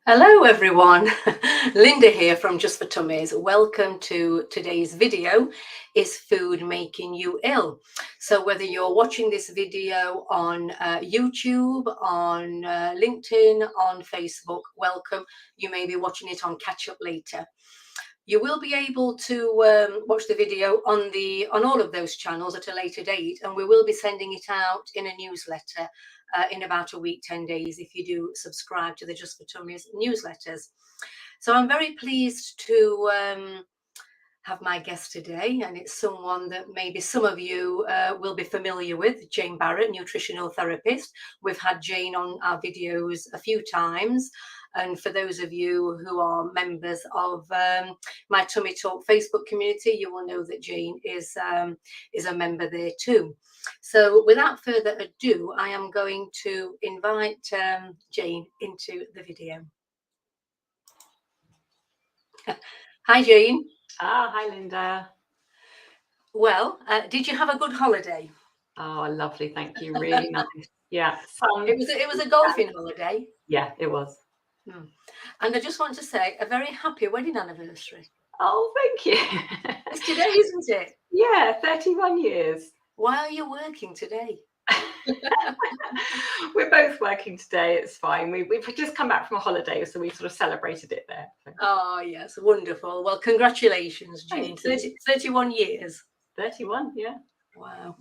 Hello everyone, Linda here from Just For Tummies. Welcome to today's video, Is Food Making You Ill? So whether you're watching this video on YouTube, on LinkedIn, on Facebook, welcome. You may be watching it on catch up later. You will be able to watch the video on all of those channels at a later date, and we will be sending it out in a newsletter in about a week, 10 days, if you do subscribe to the Just For Tummies newsletters. So I'm very pleased to have my guest today, and it's someone that maybe some of you will be familiar with, Jane Barrett, nutritional therapist. We've had Jane on our videos a few times. And for those of you who are members of my Tummy Talk Facebook community, you will know that Jane is a member there too. So without further ado, I am going to invite Jane into the video. Hi, Jane. Hi, Linda. Well, did you have a good holiday? Oh, lovely. Thank you. Really nice. Yeah. It was a golfing holiday. Yeah, it was. And I just want to say a very happy wedding anniversary. Oh, thank you. It's today, isn't it? Yeah, 31 years. Why are you working today? We're both working today. It's fine. We've just come back from a holiday, so we sort of celebrated it there. Oh, yes. Wonderful. Well, congratulations, Jane. 31 years. 31, yeah. Wow.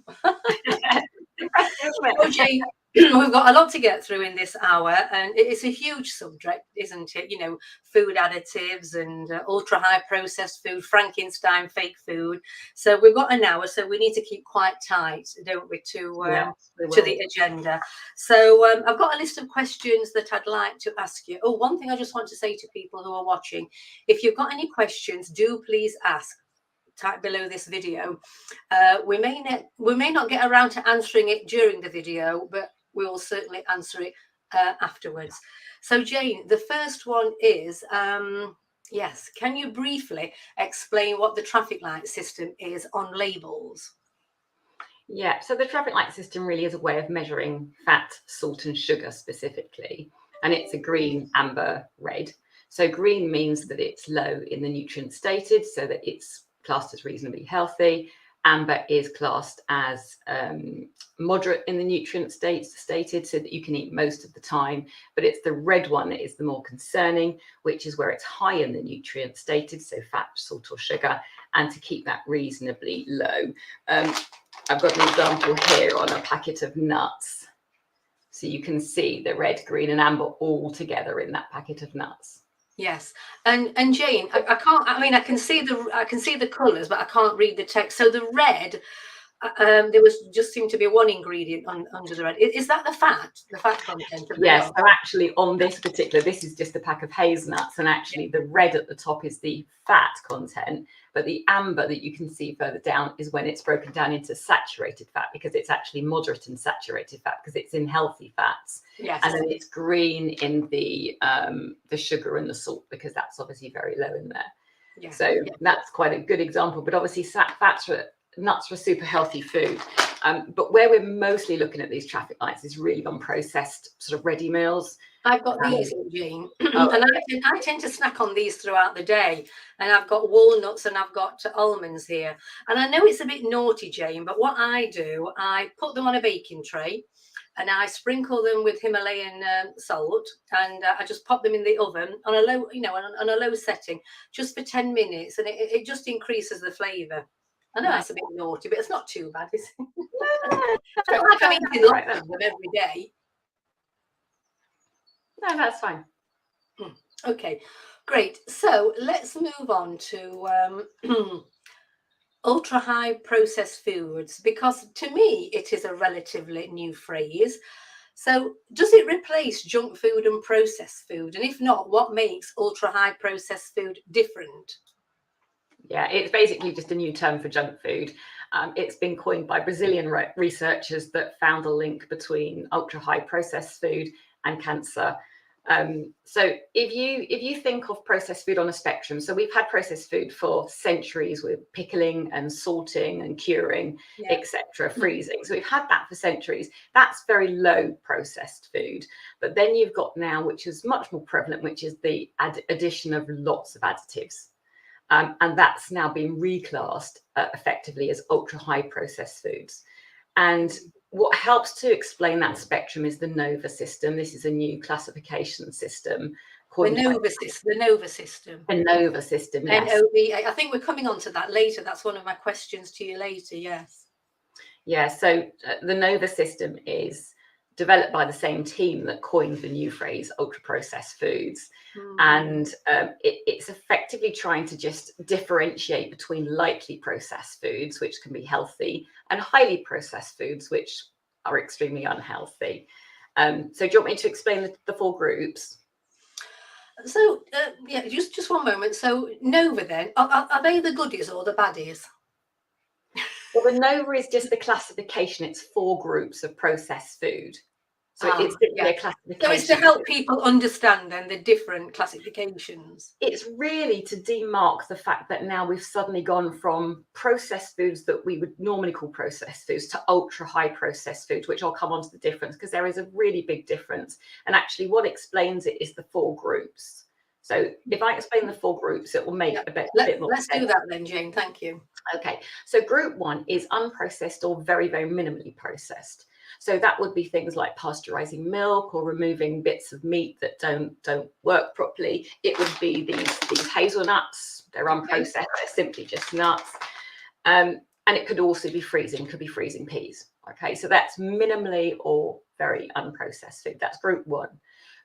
Impressive, Well, Jane, we've got a lot to get through in this hour, and it's a huge subject, isn't it? You know, food additives and ultra high processed food, Frankenstein fake food. So we've got an hour, so we need to keep quite tight, don't we, to the agenda. So I've got a list of questions that I'd like to ask you. Oh, one thing I just want to say to people who are watching, if you've got any questions, do please ask. Type below this video. We may not get around to answering it during the video, but we will certainly answer it afterwards. So Jane, the first one is, yes, can you briefly explain what the traffic light system is on labels? Yeah, so the traffic light system really is a way of measuring fat, salt and sugar specifically, and it's a green, amber, red. So green means that it's low in the nutrients stated, so that it's classed as reasonably healthy. Amber is classed as moderate in the nutrient stated, so that you can eat most of the time. But it's the red one that is the more concerning, which is where it's high in the nutrient stated, so fat, salt or sugar, and to keep that reasonably low. I've got an example here on a packet of nuts. So you can see the red, green and amber all together in that packet of nuts. Yes, and Jane, I can't. I mean, I can see the colours, but I can't read the text. So the red, there was just seemed to be one ingredient under the red. Is that the fat content? Yes. So actually, on this is just a pack of hazelnuts, and actually the red at the top is the fat content, but the amber that you can see further down is when it's broken down into saturated fat, because it's actually moderate in saturated fat because it's in healthy fats. Yes. And then it's green in the sugar and the salt, because that's obviously very low in there. Yeah. So that's quite a good example. But obviously nuts are super healthy food. But where we're mostly looking at these traffic lights is really on processed sort of ready meals. I've got these, Jane, and I tend to snack on these throughout the day. And I've got walnuts and I've got almonds here. And I know it's a bit naughty, Jane, but what I do, I put them on a baking tray and I sprinkle them with Himalayan salt, and I just pop them in the oven on a low, on a low setting, just for 10 minutes, and it just increases the flavour. I know that's a bit naughty, but it's not too bad, is it? It's not like I'm eating lots of them every day. No, that's fine. Okay, great. So let's move on to ultra high processed foods, because to me it is a relatively new phrase. So does it replace junk food and processed food? And if not, what makes ultra high processed food different? Yeah, it's basically just a new term for junk food. It's been coined by Brazilian researchers that found a link between ultra high processed food and cancer. So if you think of processed food on a spectrum, so we've had processed food for centuries with pickling and salting and curing, etc., freezing. So we've had that for centuries. That's very low processed food. But then you've got now, which is much more prevalent, which is the addition of lots of additives. And that's now been reclassed effectively as ultra high processed foods. And what helps to explain that spectrum is the NOVA system. This is a new classification system called the NOVA system. The NOVA system, yes. NOVA. I think we're coming on to that later. That's one of my questions to you later, yes. Yeah, so the NOVA system is developed by the same team that coined the new phrase ultra processed foods. And it's effectively trying to just differentiate between lightly processed foods, which can be healthy, and highly processed foods, which are extremely unhealthy. So do you want me to explain the 4 groups? So yeah, just one moment. So NOVA then, are they the goodies or the baddies? Well, the NOVA is just the classification. It's 4 groups of processed food. So it's simply a classification. So it's to help people understand then the different classifications. It's really to demark the fact that now we've suddenly gone from processed foods that we would normally call processed foods to ultra high processed foods, which I'll come on to the difference, because there is a really big difference. And actually what explains it is the 4 groups. So if I explain the 4 groups, it will make a bit more Let's sense. do that then, Jane. Thank you. Okay, so group 1 is unprocessed or very, very minimally processed. So that would be things like pasteurizing milk or removing bits of meat that don't work properly. It would be these hazelnuts. They're unprocessed. They're simply just nuts. And it could also be freezing. Could be freezing peas. Okay, so that's minimally or very unprocessed food. That's group 1.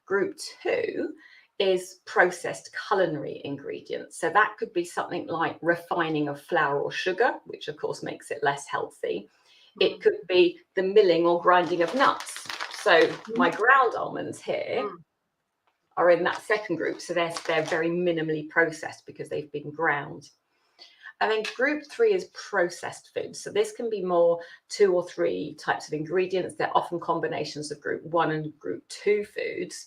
Group 2 is processed culinary ingredients. So that could be something like refining of flour or sugar, which of course makes it less healthy. It could be the milling or grinding of nuts. So my ground almonds here are in that 2nd group. So they're very minimally processed because they've been ground. And then group 3 is processed foods. So this can be more 2 or 3 types of ingredients. They're often combinations of group 1 and group 2 foods.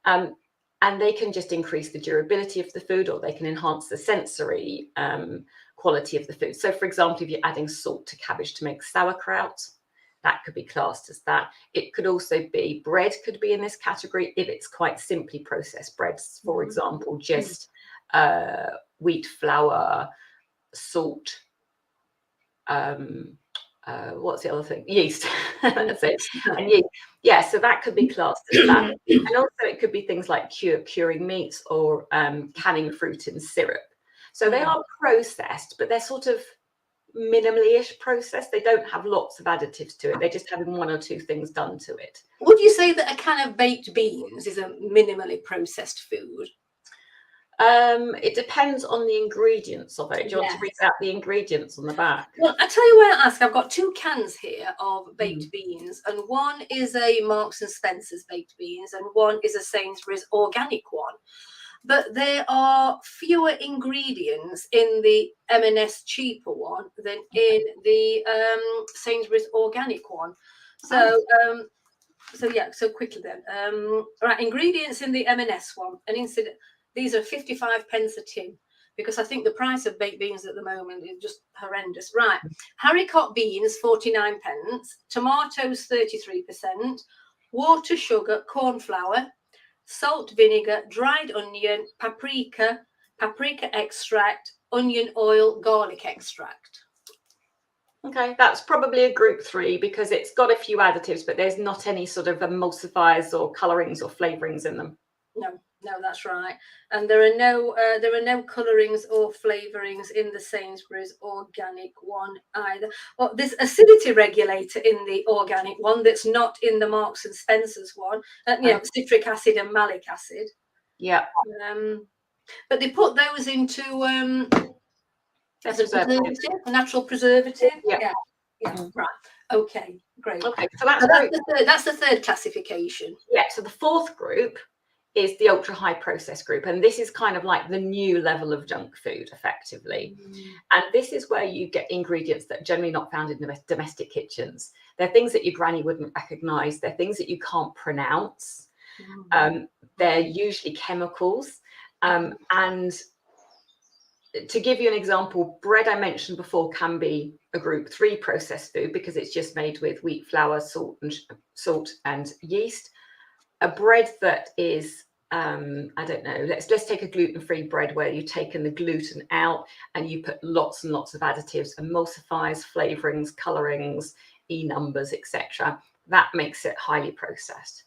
And they can just increase the durability of the food, or they can enhance the sensory quality of the food. So for example, if you're adding salt to cabbage to make sauerkraut, that could be classed as that. It could also be bread, could be in this category if it's quite simply processed breads. For example, just wheat flour, salt, what's the other thing? Yeast. That's it. And yeast. Yeah, so that could be classed as that. And also it could be things like curing meats or canning fruit in syrup. So they are processed, but they're sort of minimally-ish processed. They don't have lots of additives to it. They're just having 1 or 2 things done to it. Would you say that a can of baked beans is a minimally processed food? It depends on the ingredients of it. Do you want to read out the ingredients on the back? Well, I tell you why I ask. I've got 2 cans here of baked beans, and one is a Marks and Spencer's baked beans, and one is a Sainsbury's organic one. But there are fewer ingredients in the M&S cheaper one than in the Sainsbury's organic one. So, so quickly then. Right, ingredients in the M&S one, these are 55 pence a tin, because I think the price of baked beans at the moment is just horrendous. Right, haricot beans 49 pence, tomatoes 33%, water, sugar, corn flour, salt, vinegar, dried onion, paprika extract, onion oil, garlic extract. Okay, that's probably a group 3 because it's got a few additives, but there's not any sort of emulsifiers or colorings or flavorings in them. No, that's right. And there are no colorings or flavorings in the Sainsbury's organic one either. Well, there's acidity regulator in the organic one that's not in the Marks and Spencer's one. Citric acid and malic acid. Yeah. But they put those into as a natural preservative. Yeah. Right. Okay. Great. Okay. So that's the 3rd classification. Yeah. So the 4th group is the ultra high processed group, and this is kind of like the new level of junk food effectively. And this is where you get ingredients that are generally not found in domestic kitchens. They're things that your granny wouldn't recognize. They're things that you can't pronounce. They're usually chemicals. And to give you an example, bread I mentioned before can be a group 3 processed food because it's just made with wheat flour, salt and yeast. A bread that is I don't know, let's take a gluten-free bread where you've taken the gluten out and you put lots and lots of additives, emulsifiers, flavorings, colorings, numbers, etc. That makes it highly processed.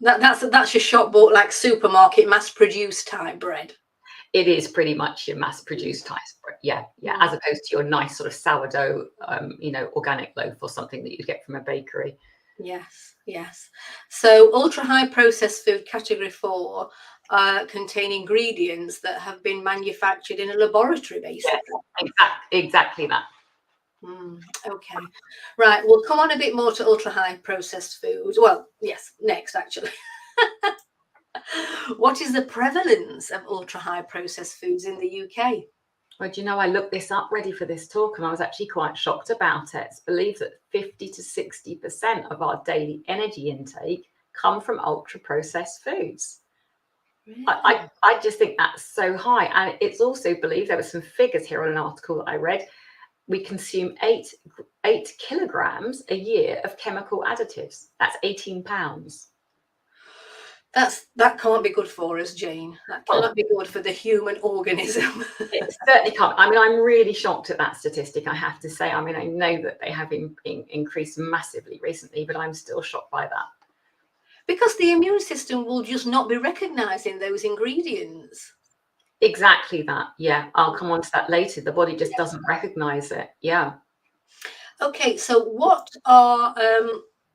That's your shop bought, like supermarket mass-produced type bread. It is pretty much your mass-produced type bread, yeah, as opposed to your nice sort of sourdough, organic loaf or something that you get from a bakery. Yes. So ultra-high processed food category 4 contain ingredients that have been manufactured in a laboratory, basically. Yes, exactly that. Okay, right. We'll come on a bit more to ultra-high processed foods. Well, yes, next actually. What is the prevalence of ultra-high processed foods in the UK? Well, do you know, I looked this up ready for this talk and I was actually quite shocked about it. It's believed that 50 to 60% of our daily energy intake come from ultra-processed foods. Really? I just think that's so high. And it's also believed, there were some figures here on an article that I read, we consume 8 kilograms a year of chemical additives. That's 18 pounds. That can't be good for us, Jane. That cannot be good for the human organism. It certainly can't. I mean, I'm really shocked at that statistic, I have to say. I mean, I know that they have increased massively recently, but I'm still shocked by that. Because the immune system will just not be recognising those ingredients. Exactly that. Yeah, I'll come on to that later. The body just doesn't recognise it. Yeah. Okay, so what are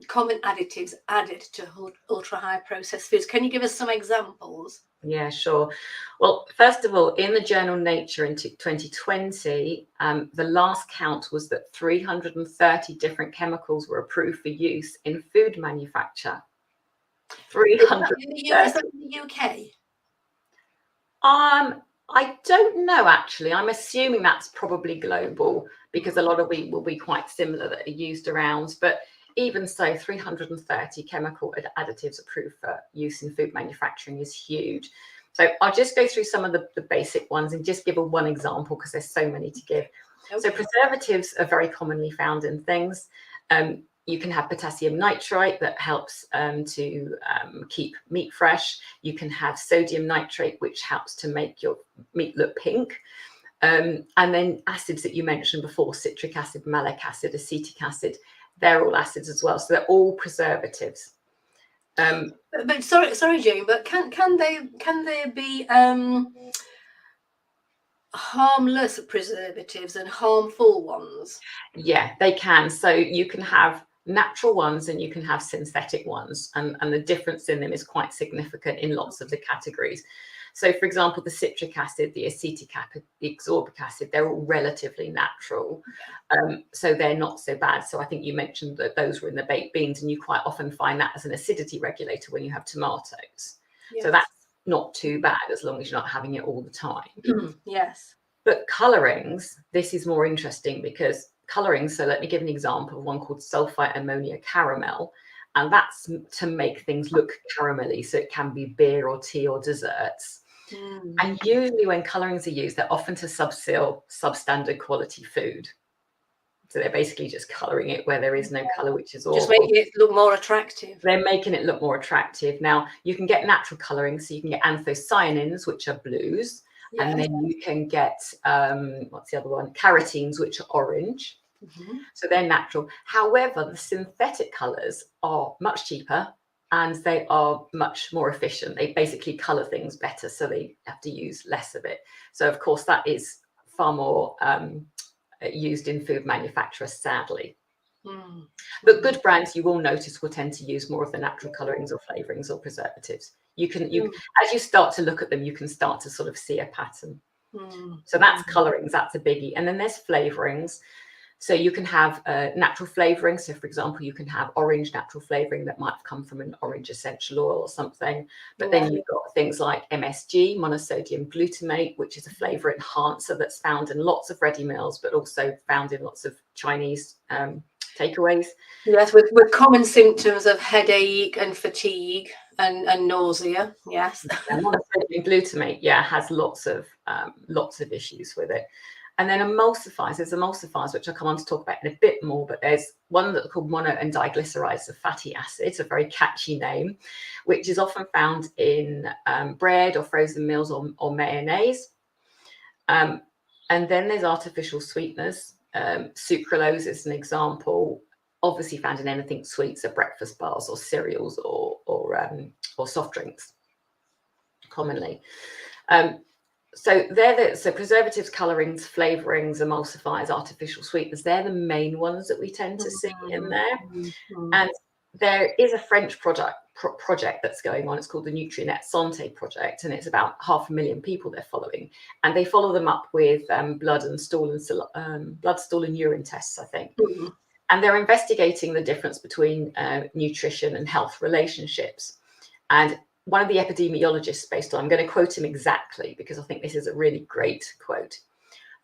common additives added to ultra-high processed foods? Can you give us some examples? Yeah, sure. Well, first of all, in the journal Nature in 2020, the last count was that 330 different chemicals were approved for use in food manufacture. 330. Is that in the UK? I don't know, actually. I'm assuming that's probably global because a lot of it will be quite similar that are used around. But even so, 330 chemical additives approved for use in food manufacturing is huge. So I'll just go through some of the basic ones and just give one example because there's so many to give. Okay. So preservatives are very commonly found in things. You can have potassium nitrite that helps to keep meat fresh. You can have sodium nitrate, which helps to make your meat look pink. And then acids that you mentioned before, citric acid, malic acid, acetic acid, they're all acids as well. So they're all preservatives. But sorry, Jane, but can they be harmless preservatives and harmful ones? Yeah, they can. So you can have natural ones and you can have synthetic ones, and the difference in them is quite significant in lots of the categories. So for example, the citric acid, the acetic acid, the ascorbic acid, they're all relatively natural. So they're not so bad. So I think you mentioned that those were in the baked beans, and you quite often find that as an acidity regulator when you have tomatoes. Yes. So that's not too bad as long as you're not having it all the time. Yes. But colorings, this is more interesting because colorings, so let me give an example of one called sulfite ammonia caramel, and that's to make things look caramelly, so it can be beer or tea or desserts. And usually when colorings are used, they're often to substandard quality food. So they're basically just coloring it where there is no color, which is awful. Just making it look more attractive. They're making it look more attractive. Now, you can get natural coloring, so you can get anthocyanins, which are blues. Yes. And then you can get, what's the other one? Carotenes, which are orange. So they're natural. However, the synthetic colors are much cheaper and they are much more efficient. They basically color things better, so they have to use less of it. So, of course, that is far more used in food manufacturers, sadly. But good brands, you will notice, will tend to use more of the natural colorings or flavorings or preservatives. As you start to look at them, you can start to sort of see a pattern. So that's colorings, that's a biggie. And then there's flavorings. So you can have natural flavoring. So, for example, you can have orange natural flavoring that might have come from an orange essential oil or something. But then you've got things like MSG, monosodium glutamate, which is a flavor enhancer that's found in lots of ready meals, but also found in lots of Chinese takeaways. Yes, with common symptoms of headache and fatigue And nausea, yes. And monosodium glutamate, has lots of issues with it. And then emulsifiers, there's emulsifiers, which I'll come on to talk about in a bit more, but there's one that's called mono and diglycerides of fatty acids, a very catchy name, which is often found in bread or frozen meals or mayonnaise. And then there's artificial sweeteners. Sucralose is an example, obviously found in anything sweet, so breakfast bars or cereals or soft drinks commonly. So preservatives, colorings, flavorings, emulsifiers, artificial sweeteners, they're the main ones that we tend to see in there. And there is a French project that's going on. It's called the Nutrinet Santé project, and it's about 500,000 people they're following. And they follow them up with blood, stool and urine tests, I think. And they're investigating the difference between nutrition and health relationships. And one of the epidemiologists based on, I'm going to quote him exactly because I think this is a really great quote.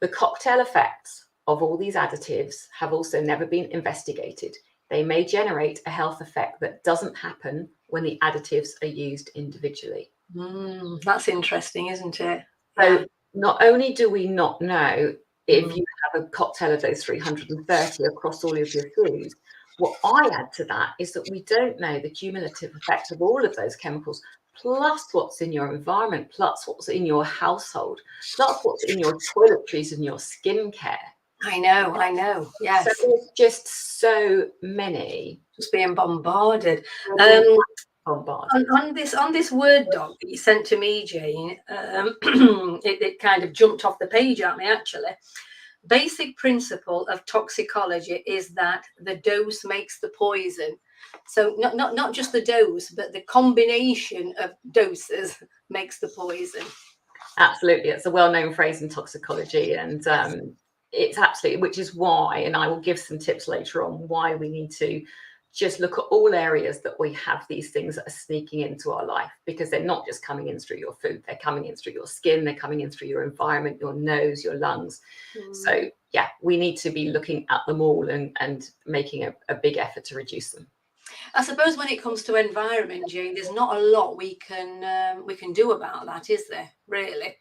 The cocktail effects of all these additives have also never been investigated. They may generate a health effect that doesn't happen when the additives are used individually. That's interesting, isn't it? So not only do we not know if you have a cocktail of those 330 across all of your foods, what I add to that is that we don't know the cumulative effect of all of those chemicals, plus what's in your environment, plus what's in your household, plus what's in your toiletries and your skincare. I know. Yes. So there's just so many. Just being bombarded. On this Word doc that you sent to me, Jane, it kind of jumped off the page at me, actually. Basic principle of toxicology is that the dose makes the poison. So not just the dose, but the combination of doses makes the poison. Absolutely. It's a well-known phrase in toxicology, and it's absolutely, which is why, and I will give some tips later on, why we need to just look at all areas that we have these things that are sneaking into our life, because they're not just coming in through your food, they're coming in through your skin, they're coming in through your environment, your nose, your lungs. So we need to be looking at them all and making a big effort to reduce them. I suppose when it comes to environment, Jane, there's not a lot we can do about that, is there, really?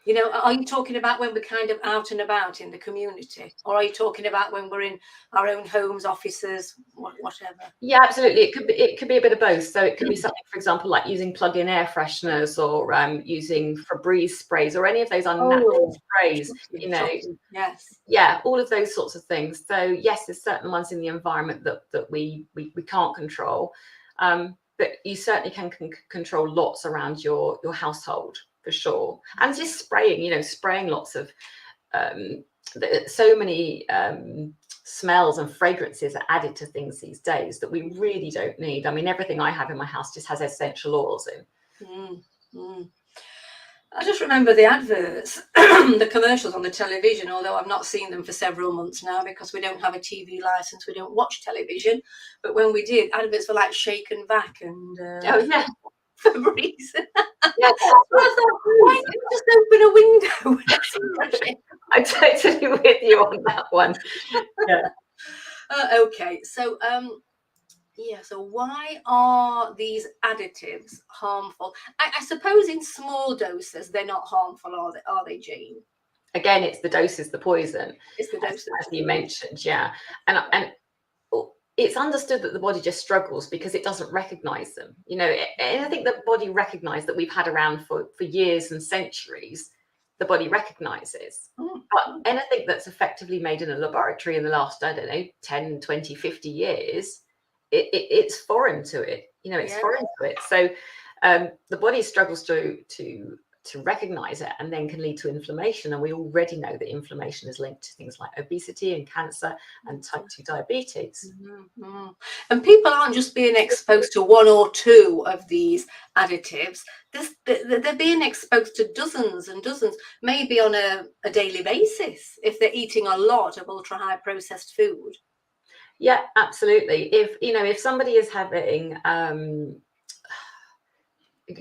You know, are you talking about when we're kind of out and about in the community, or are you talking about when we're in our own homes, offices, whatever? Yeah, absolutely. It could be a bit of both. So it could be something, for example, like using plug-in air fresheners, or using Febreze sprays, or any of those unnatural sprays. You know, all of those sorts of things. So yes, there's certain ones in the environment that we can't control, but you certainly can control lots around your household, for sure. And just spraying lots of so many smells and fragrances are added to things these days that we really don't need. I mean, everything I have in my house just has essential oils in. I just remember the adverts, the commercials on the television, although I've not seen them for several months now because we don't have a TV license, we don't watch television. But when we did, adverts for like Shake and Vac and Febreze. I thought, why don't you just open a window? I'm totally with you on that one. Okay, so so why are these additives harmful? I suppose in small doses they're not harmful, are they, Jane? Again, it's the dose is the poison. It's the dose, as you mentioned, and it's understood that the body just struggles because it doesn't recognize them. You know, anything that the body recognizes that we've had around for years and centuries, the body recognizes. But anything that's effectively made in a laboratory in the last, 10, 20, 50 years, it's foreign to it. You know, it's foreign to it. So the body struggles to recognize it, and then can lead to inflammation. And we already know that inflammation is linked to things like obesity and cancer and type 2 diabetes. And people aren't just being exposed to one or two of these additives. They're being exposed to dozens and dozens, maybe on a daily basis, if they're eating a lot of ultra high processed food. Yeah, absolutely. If somebody is having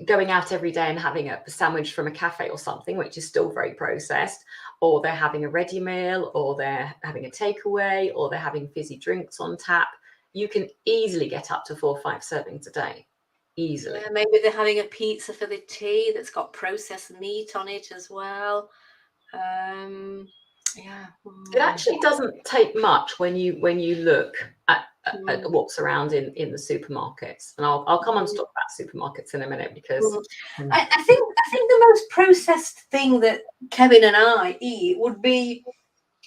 going out every day and having a sandwich from a cafe or something, which is still very processed, or they're having a ready meal, or they're having a takeaway, or they're having fizzy drinks on tap, you can easily get up to 4 or 5 servings a day. easily. Yeah, maybe they're having a pizza for the tea that's got processed meat on it as well. Yeah. It actually doesn't take much when you look at what's around in the supermarkets, and I'll come on to talk about supermarkets in a minute because I think the most processed thing that Kevin and I eat would be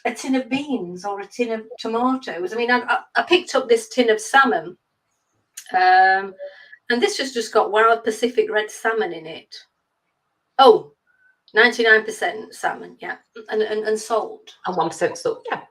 a tin of beans or a tin of tomatoes. I mean, I picked up this tin of salmon, and this has just got wild Pacific red salmon in it. Oh, 99% salmon, yeah, and salt. and 1% salt. Yeah,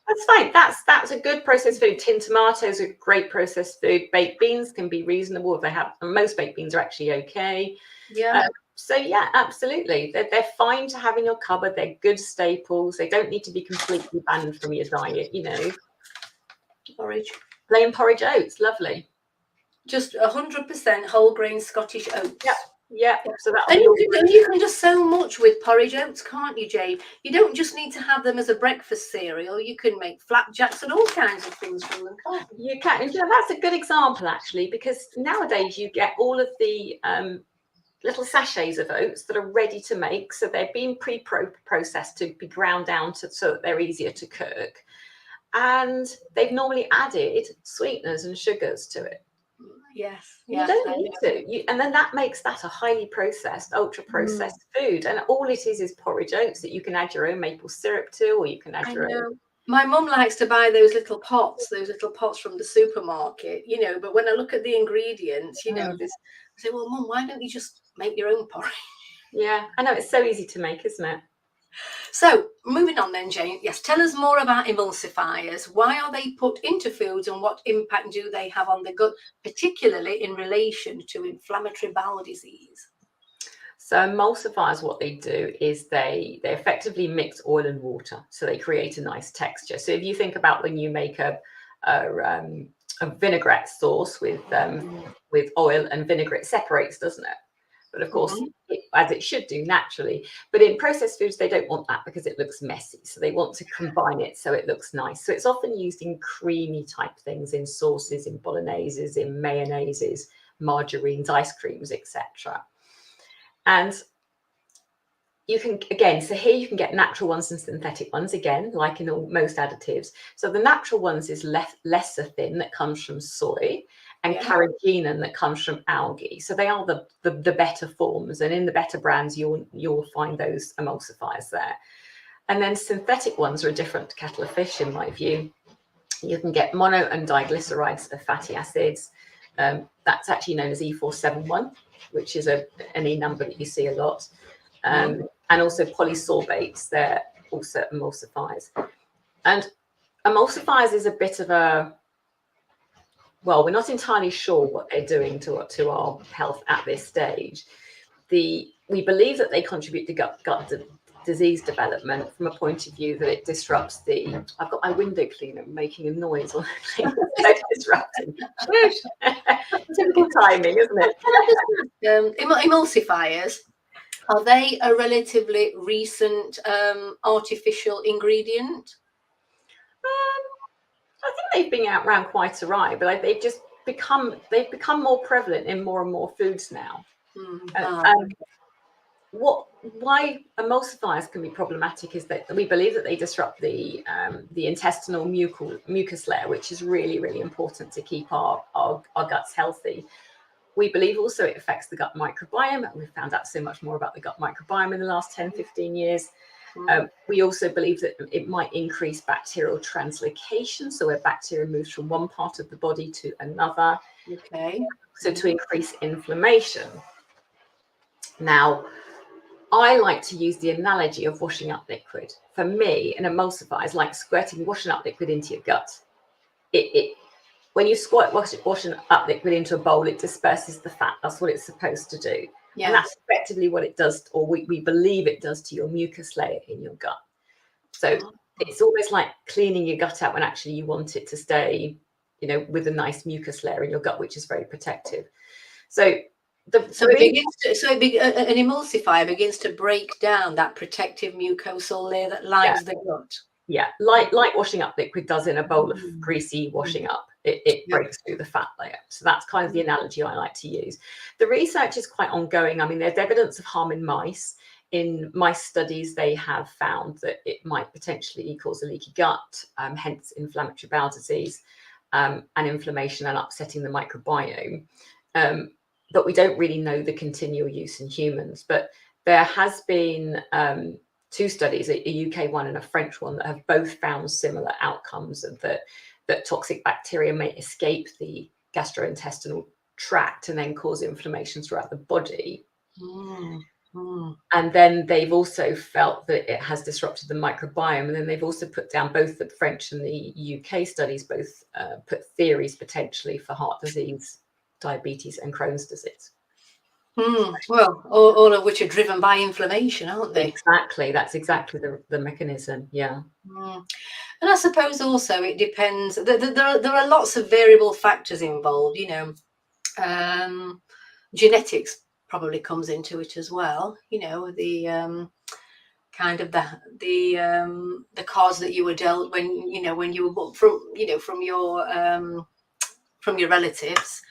that's fine. That's a good processed food. Tin tomatoes are great processed food. Baked beans can be reasonable if they have. Most baked beans are actually okay. Yeah. So yeah, absolutely. They're fine to have in your cupboard. They're good staples. They don't need to be completely banned from your diet. Porridge. Plain porridge oats, lovely. Just 100% whole grain Scottish oats. Yeah. So that. And you can do so much with porridge oats, can't you, Jane? You don't just need to have them as a breakfast cereal. You can make flapjacks and all kinds of things from them, can't you? You can. That's a good example, actually, because nowadays you get all of the little sachets of oats that are ready to make. So they're being pre-processed to be ground down so that they're easier to cook. And they've normally added sweeteners and sugars to it. Yes. You don't need to. And then that makes that a highly processed, ultra processed food. And all it is porridge oats that you can add your own maple syrup to, or you can add your own. My mum likes to buy those little pots from the supermarket, but when I look at the ingredients, I say, well, Mum, why don't you just make your own porridge? Yeah, I know, it's so easy to make, isn't it? So moving on then, Jane, yes, tell us more about emulsifiers. Why are they put into foods and what impact do they have on the gut, particularly in relation to inflammatory bowel disease? So emulsifiers, what they do is they effectively mix oil and water, so they create a nice texture. So if you think about when you make a vinaigrette sauce with oil and vinegar, it separates, doesn't it? But of course, as it should do naturally. But in processed foods, they don't want that because it looks messy. So they want to combine it so it looks nice. So it's often used in creamy type things, in sauces, in bologneses, in mayonnaises, margarines, ice creams, etc. And you can, again, so here you can get natural ones and synthetic ones, again, like in most additives. So the natural ones is lecithin that comes from soy, and carrageenan that comes from algae. So they are the better forms, and in the better brands you'll find those emulsifiers there. And then synthetic ones are a different kettle of fish, in my view. You can get mono and diglycerides of fatty acids. That's actually known as E471, which is an E number that you see a lot. And also polysorbates, they're also emulsifiers. And emulsifiers is a bit of a, well, we're not entirely sure what they're doing to our health at this stage. We believe that they contribute to gut disease development from a point of view that it disrupts the. I've got my window cleaner making a noise on the thing. It's disrupting. Typical timing, isn't it? Emulsifiers, are they a relatively recent artificial ingredient? I think they've been around quite a while, but they've become more prevalent in more and more foods now. Why emulsifiers can be problematic is that we believe that they disrupt the intestinal mucus layer, which is really, really important to keep our guts healthy. We believe also it affects the gut microbiome. We've found out so much more about the gut microbiome in the last 10, 15 years. We also believe that it might increase bacterial translocation, so where bacteria moves from one part of the body to another. Okay. So to increase inflammation. Now, I like to use the analogy of washing up liquid. For me, an emulsifier is like squirting washing up liquid into your gut. When you squirt washing up liquid into a bowl, it disperses the fat. That's what it's supposed to do. Yeah. And that's effectively what it does, or we believe it does to your mucus layer in your gut. So it's almost like cleaning your gut out when actually you want it to stay, with a nice mucus layer in your gut, which is very protective. So an emulsifier begins to break down that protective mucosal layer that lines the gut. Yeah, like washing up liquid does in a bowl of greasy washing up. It breaks through the fat layer. So that's kind of the analogy I like to use. The research is quite ongoing. I mean, there's evidence of harm in mice. In mice studies, they have found that it might potentially cause a leaky gut, hence inflammatory bowel disease, and inflammation and upsetting the microbiome. But we don't really know the continual use in humans. But there has been 2 studies, a UK one and a French one, that have both found similar outcomes, and that toxic bacteria may escape the gastrointestinal tract and then cause inflammation throughout the body. And then they've also felt that it has disrupted the microbiome. And then they've also put down, both the French and the UK studies, both put theories potentially for heart disease, diabetes, and Crohn's disease. Well, all of which are driven by inflammation, aren't they? Exactly. That's exactly the mechanism. Yeah. And I suppose also it depends. There are lots of variable factors involved. You know, genetics probably comes into it as well. You know, the kind of the cards that you were dealt when you were from your relatives.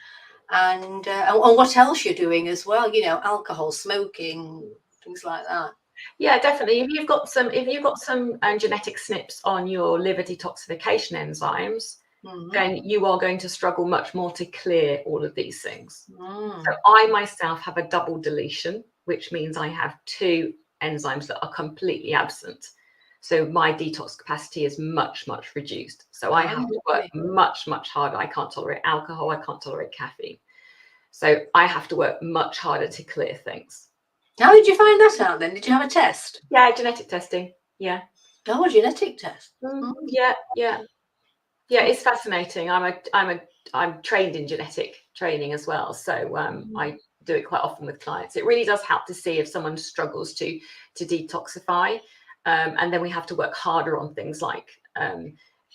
And what else you're doing as well, you know, alcohol, smoking, things like that. Yeah, definitely. If you've got some genetic SNPs on your liver detoxification enzymes, then you are going to struggle much more to clear all of these things. So I myself have a double deletion, which means I have 2 enzymes that are completely absent. So my detox capacity is much, much reduced. So I have to work much, much harder. I can't tolerate alcohol. I can't tolerate caffeine. So I have to work much harder to clear things. How did you find that out then? Did you have a test? Yeah, genetic testing. Yeah. Oh, a genetic test. Yeah. It's fascinating. I'm trained in genetic training as well. So I do it quite often with clients. It really does help to see if someone struggles to detoxify. And then we have to work harder on things like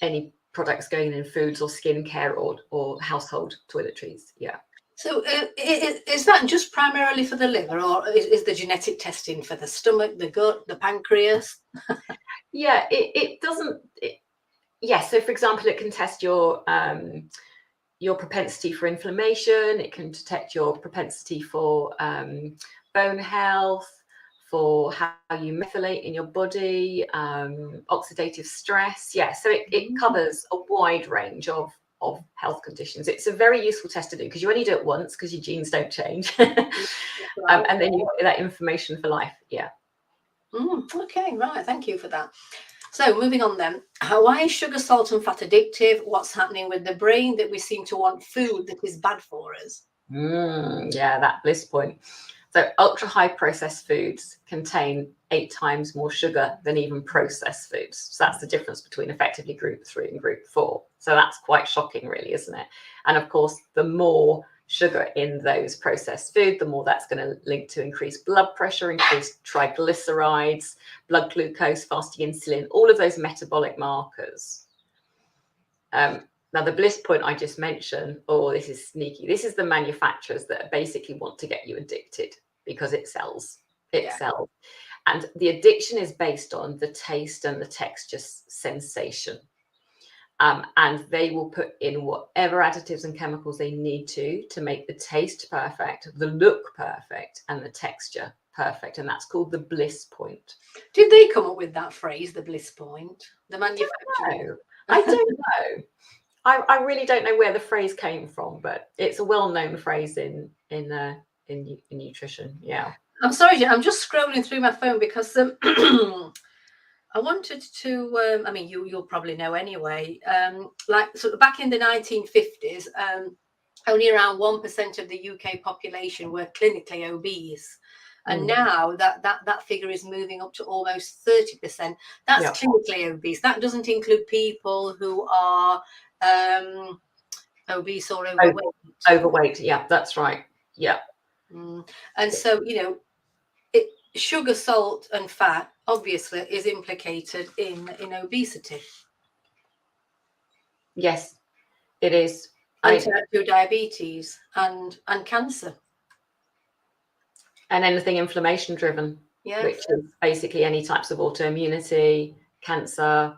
any products going in foods or skincare or household toiletries. Yeah. So is that just primarily for the liver, or is the genetic testing for the stomach, the gut, the pancreas? Yeah, it doesn't. Yes. So, for example, it can test your propensity for inflammation. It can detect your propensity for bone health, for how you methylate in your body, oxidative stress. Yeah. So it covers a wide range of health conditions. It's a very useful test to do because you only do it once because your genes don't change. And then you've got that information for life. Yeah. Okay, right. Thank you for that. So moving on then, why is sugar, salt and fat addictive? What's happening with the brain that we seem to want food that is bad for us? Yeah, that bliss point. So ultra high processed foods contain 8 times more sugar than even processed foods. So that's the difference between effectively group 3 and group 4. So that's quite shocking, really, isn't it? And of course, the more sugar in those processed food, the more that's going to link to increased blood pressure, increased triglycerides, blood glucose, fasting insulin, all of those metabolic markers. Now, the bliss point I just mentioned, this is sneaky. This is the manufacturers that basically want to get you addicted because it sells. It sells. And the addiction is based on the taste and the texture sensation. And they will put in whatever additives and chemicals they need to make the taste perfect, the look perfect, and the texture perfect. And that's called the bliss point. Did they come up with that phrase, the bliss point? The manufacturer? I don't know. I really don't know where the phrase came from, but it's a well-known phrase in nutrition. Yeah. I'm sorry, I'm just scrolling through my phone because I wanted to. I mean, you'll probably know anyway. Like sort of back in the 1950s, only around 1% of the UK population were clinically obese. And now that figure is moving up to almost 30%. That's clinically obese. That doesn't include people who are obese or overweight. Overweight, yeah, that's right. Yeah. And so, you know, sugar, salt and fat obviously is implicated in obesity. Yes, it is. And type 2 diabetes and cancer. And anything inflammation driven, which is basically any types of autoimmunity, cancer.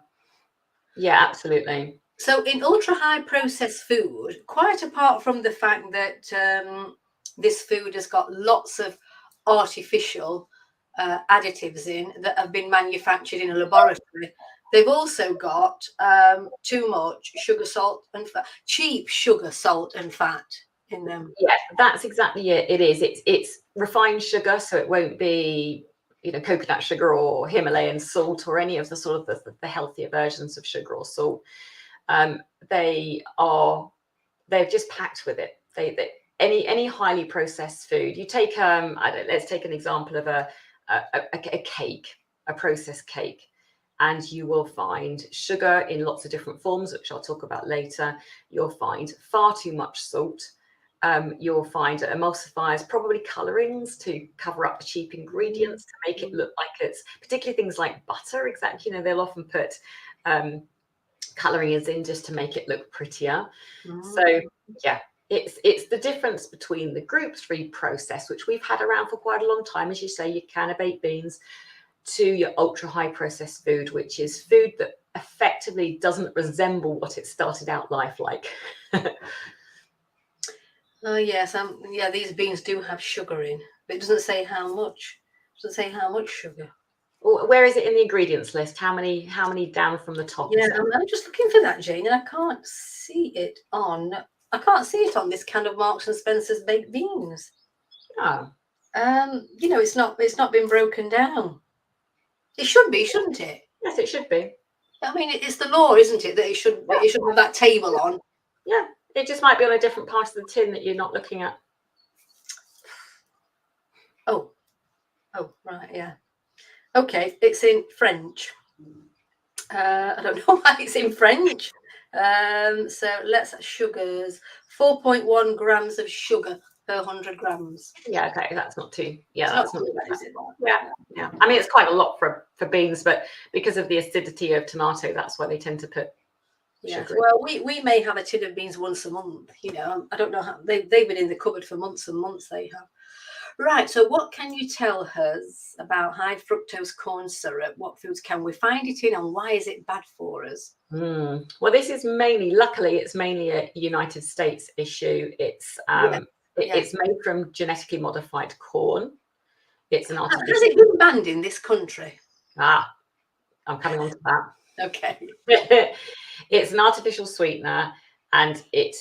Yeah, absolutely. So in ultra high processed food, quite apart from the fact that this food has got lots of artificial additives in that have been manufactured in a laboratory, they've also got too much sugar, salt, and fat, cheap sugar, salt, and fat in them. Yeah, that's exactly it. It is. It's refined sugar, so it won't be, you know, coconut sugar or Himalayan salt or any of the sort of the healthier versions of sugar or salt. Um, they are they're just packed with it. They any highly processed food. You take I don't, let's take an example of a cake, a processed cake, and you will find sugar in lots of different forms, which I'll talk about later. You'll find far too much salt. You'll find emulsifiers, probably colorings to cover up the cheap ingredients to make it look like it's, particularly things like butter. Exactly, you know, they'll often put colorings in just to make it look prettier. So yeah, it's the difference between the group 3 process, which we've had around for quite a long time, as you say, your can of baked beans, to your ultra high processed food, which is food that effectively doesn't resemble what it started out life like. Oh yes, yeah, these beans do have sugar in, but it doesn't say how much. It doesn't say how much sugar. Where is it in the ingredients list? How many down from the top? Yeah, I'm just looking for that, Jane, and I can't see it on. I can't see it on this can of Marks and Spencer's baked beans. Oh. You know, it's not been broken down. It should be, shouldn't it? Yes, it should be. I mean, it's the law, isn't it, that it should have that table on. Yeah, it just might be on a different part of the tin that you're not looking at. Oh, right, yeah. Okay, it's in French. I don't know why it's in French. So let's sugars, 4.1 grams of sugar per 100 grams. Yeah, okay, that's not too. Yeah, It's that's not not. too bad, is it? Yeah. I mean, it's quite a lot for beans, but because of the acidity of tomato, that's why they tend to put Yes. sugar in. Well, we may have a tin of beans once a month. You know, I don't know how they've been in the cupboard for months and months. They have. Right. So, what can you tell us about high fructose corn syrup? What foods can we find it in, and why is it bad for us? Well, this is luckily, it's mainly a United States issue. It's it's made from genetically modified corn. It's an artificial. Has it been banned in this country? I'm coming on to that. Okay. It's an artificial sweetener, and it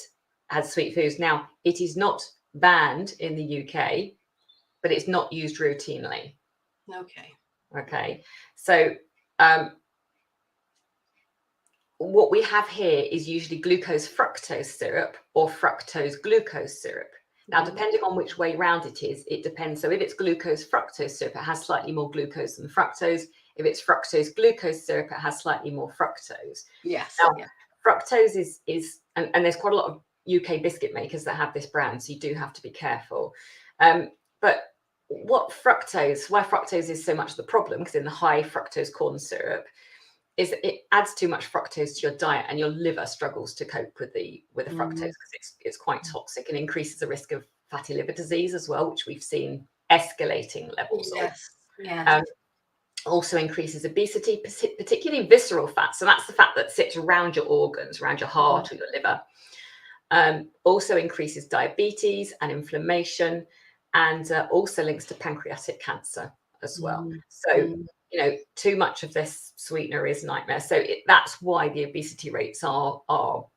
has sweet foods. Now, it is not banned in the UK, but it's not used routinely. Okay. So what we have here is usually glucose fructose syrup or fructose glucose syrup. Now, depending on which way round it is, it depends. So if it's glucose fructose syrup, it has slightly more glucose than fructose. If it's fructose glucose syrup, it has slightly more fructose. Yes. Now, fructose is and there's quite a lot of UK biscuit makers that have this brand, so you do have to be careful. But why fructose is so much the problem, because in the high fructose corn syrup, is it adds too much fructose to your diet, and your liver struggles to cope with the fructose, because it's quite toxic and increases the risk of fatty liver disease as well, which we've seen escalating levels of. Yes. Also increases obesity, particularly visceral fat. So that's the fat that sits around your organs, around your heart or your liver. Also increases diabetes and inflammation, and also links to pancreatic cancer as well. So, you know, too much of this sweetener is nightmare. So that's why the obesity rates are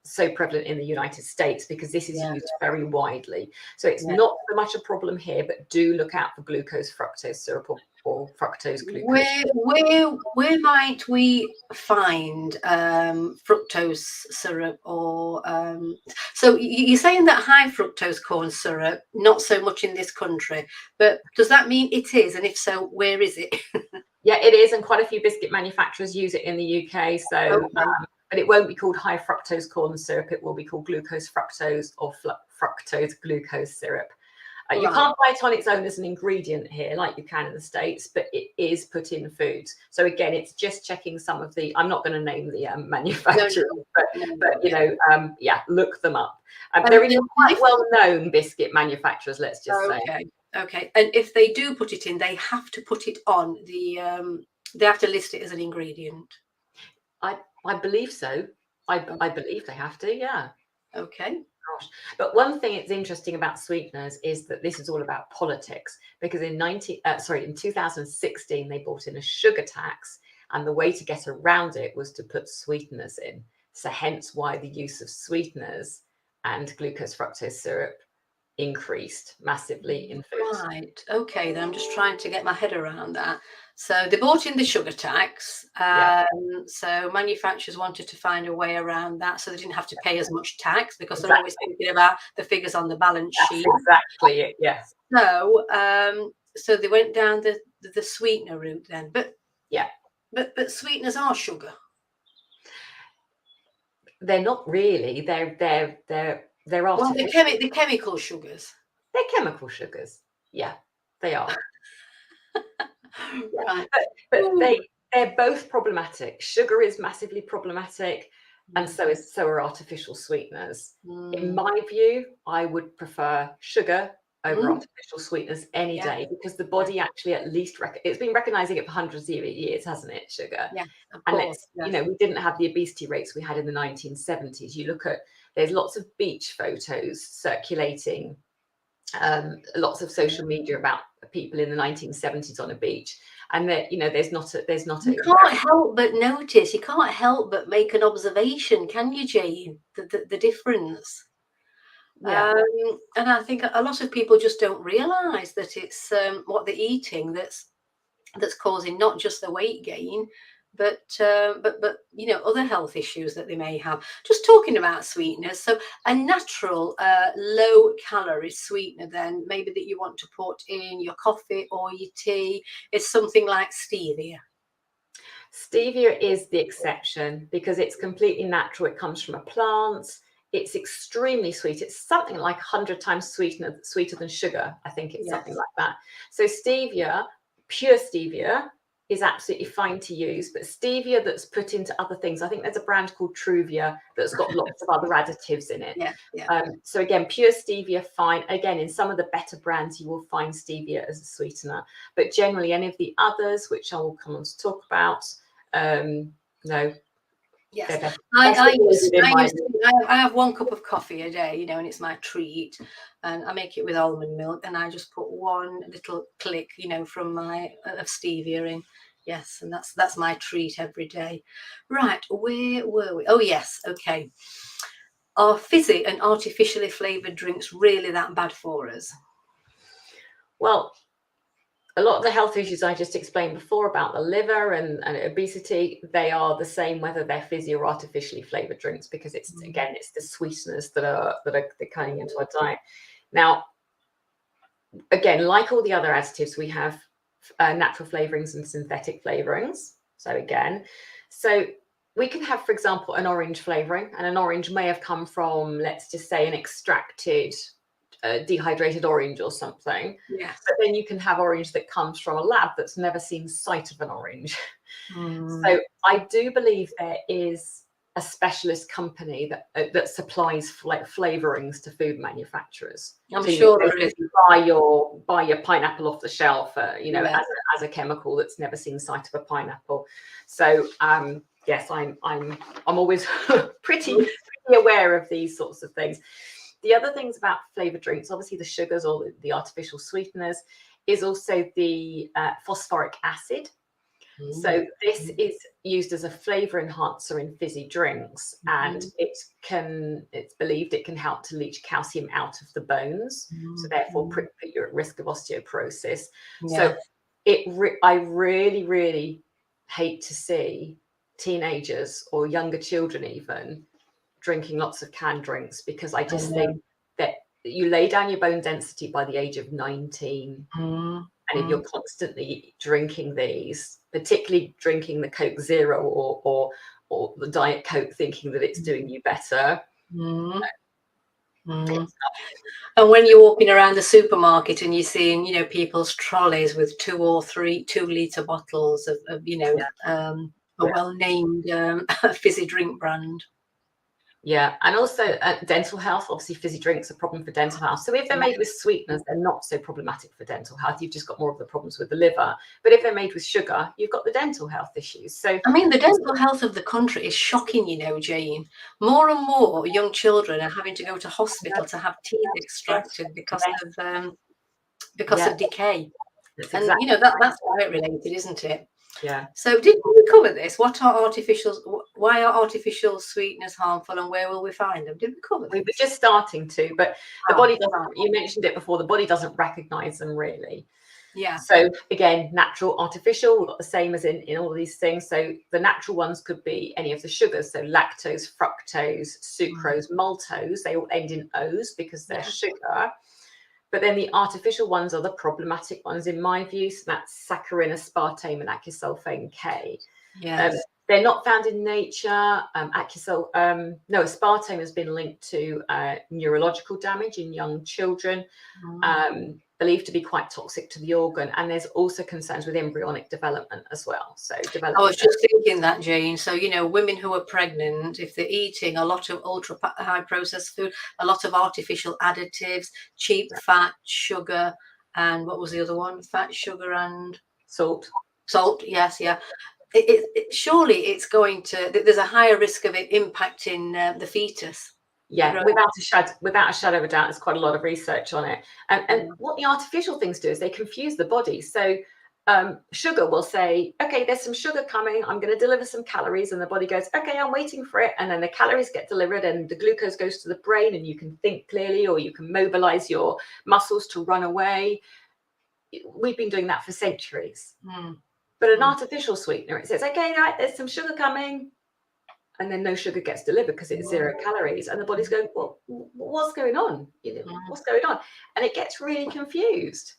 so prevalent in the United States, because this is used very widely. So it's not so much a problem here, but do look out for glucose fructose syrup or fructose glucose. Where might we find fructose syrup? Or so you're saying that high fructose corn syrup, not so much in this country, but does that mean it is? And if so, where is it? Yeah, it is, and quite a few biscuit manufacturers use it in the UK. So, but it won't be called high fructose corn syrup. It will be called glucose fructose or fructose glucose syrup. You can't buy it on its own as an ingredient here, like you can in the States, but it is put in foods. So again, it's just checking some of the. I'm not going to name the manufacturer, but you know, look them up. They're even quite well-known biscuit manufacturers. Let's just say. Okay, and if they do put it in, they have to put it on the. They have to list it as an ingredient. I believe so. I believe they have to, yeah. Okay. Gosh. But one thing that's interesting about sweeteners is that this is all about politics, because in 2016 they brought in a sugar tax, and the way to get around it was to put sweeteners in. So hence why the use of sweeteners and glucose fructose syrup increased massively in foods. Right. Okay. Then I'm just trying to get my head around that. So they brought in the sugar tax. Yeah. So manufacturers wanted to find a way around that, so they didn't have to pay as much tax, because they're always Exactly. thinking about the figures on the balance That's sheet. exactly it. Yeah. So they went down the sweetener route then. But Yeah. But sweeteners are sugar. They're not really. They're Well, artificial. the chemical sugars. They're chemical sugars. Yeah, they are. Yeah. Right. But they're both problematic. Sugar is massively problematic, and so are artificial sweeteners. In my view, I would prefer sugar over artificial sweeteners any day, because the body actually at least it's been recognizing it for hundreds of years, hasn't it? Sugar. Yeah, of And course. you know, we didn't have the obesity rates we had in the 1970s. You look at, there's lots of beach photos circulating, lots of social media about people in the 1970s on a beach, and that, you know, there's not You can't help but notice, you can't help but make an observation, can you, Jane? The difference. Yeah. And I think a lot of people just don't realise that it's what they're eating that's causing not just the weight gain, but you know, other health issues that they may have. Just talking about sweeteners, so a natural low calorie sweetener then maybe that you want to put in your coffee or your tea is something like stevia. Stevia is the exception because it's completely natural. It comes from a plant. It's extremely sweet. It's something like 100 times sweeter than sugar. I think it's something like that. So stevia, pure stevia, is absolutely fine to use, but stevia that's put into other things, I think there's a brand called Truvia that's got lots of other additives in it. So again, pure stevia, fine. Again, in some of the better brands, you will find stevia as a sweetener, but generally any of the others, which I will come on to talk about, no. Yes, I have 1 cup of coffee a day, you know, and it's my treat, and I make it with almond milk, and I just put 1 little click, you know, from my of stevia in. Yes, and that's my treat every day. Right, where were we? Oh yes, okay. Are fizzy and artificially flavoured drinks really that bad for us? Well, a lot of the health issues I just explained before about the liver and obesity, they are the same whether they're fizzy or artificially flavored drinks, because it's again, it's the sweeteners that are coming into our diet. Now, again, like all the other additives, we have natural flavorings and synthetic flavorings. So we can have, for example, an orange flavoring, and an orange may have come from, let's just say, an extracted dehydrated orange or something. Yes. But then you can have orange that comes from a lab that's never seen sight of an orange. So I do believe there is a specialist company that supplies flavorings to food manufacturers. I'm sure there is. Buy your pineapple off the shelf, you know, as a chemical that's never seen sight of a pineapple. So yes, I'm always pretty aware of these sorts of things. The other things about flavored drinks, obviously the sugars or the artificial sweeteners, is also the phosphoric acid. So this is used as a flavor enhancer in fizzy drinks, and it's believed it can help to leach calcium out of the bones, so therefore put you at risk of osteoporosis. So I really, really hate to see teenagers or younger children even drinking lots of canned drinks, because I just think that you lay down your bone density by the age of 19. And if you're constantly drinking these, particularly drinking the Coke Zero or the Diet Coke, thinking that it's doing you better. And when you're walking around the supermarket and you're seeing, you know, people's trolleys with 2 or 3 2-litre bottles of you know, a well-named fizzy drink brand. Yeah, and also dental health. Obviously, fizzy drinks are a problem for dental health. So if they're made with sweeteners, they're not so problematic for dental health. You've just got more of the problems with the liver. But if they're made with sugar, you've got the dental health issues. So I mean, the dental health of the country is shocking, you know, Jane. More and more young children are having to go to hospital to have teeth extracted because of decay. that's And exactly you know that's diet related, isn't it? yeah. So did we cover this? Why are artificial sweeteners harmful, and where will we find them? Did we cover We this? were just starting to, but the Oh, body doesn't. right. You mentioned it before. The body doesn't recognise them really. Yeah. So again, natural, artificial, we've got the same as in all of these things. So the natural ones could be any of the sugars. So lactose, fructose, sucrose, maltose, they all end in O's because they're sugar. But then the artificial ones are the problematic ones in my view. So that's saccharin, aspartame, and acesulfame K. Yes. They're not found in nature. Aspartame has been linked to neurological damage in young children, believed to be quite toxic to the organ. And there's also concerns with embryonic development as well. So I was just thinking that, Jane. So, you know, women who are pregnant, if they're eating a lot of ultra high processed food, a lot of artificial additives, cheap fat, sugar, and what was the other one? Fat, sugar, and salt. Yes, yeah. Surely it's going to. There's a higher risk of it impacting the fetus. Yeah, without a shadow of a doubt, there's quite a lot of research on it. And what the artificial things do is they confuse the body. So sugar will say, okay, there's some sugar coming. I'm going to deliver some calories. And the body goes, okay, I'm waiting for it. And then the calories get delivered and the glucose goes to the brain and you can think clearly, or you can mobilize your muscles to run away. We've been doing that for centuries. But an artificial sweetener, it says, okay, right, there's some sugar coming. And then no sugar gets delivered because it's 0 calories. And the body's going, well, what's going on? What's going on? And it gets really confused.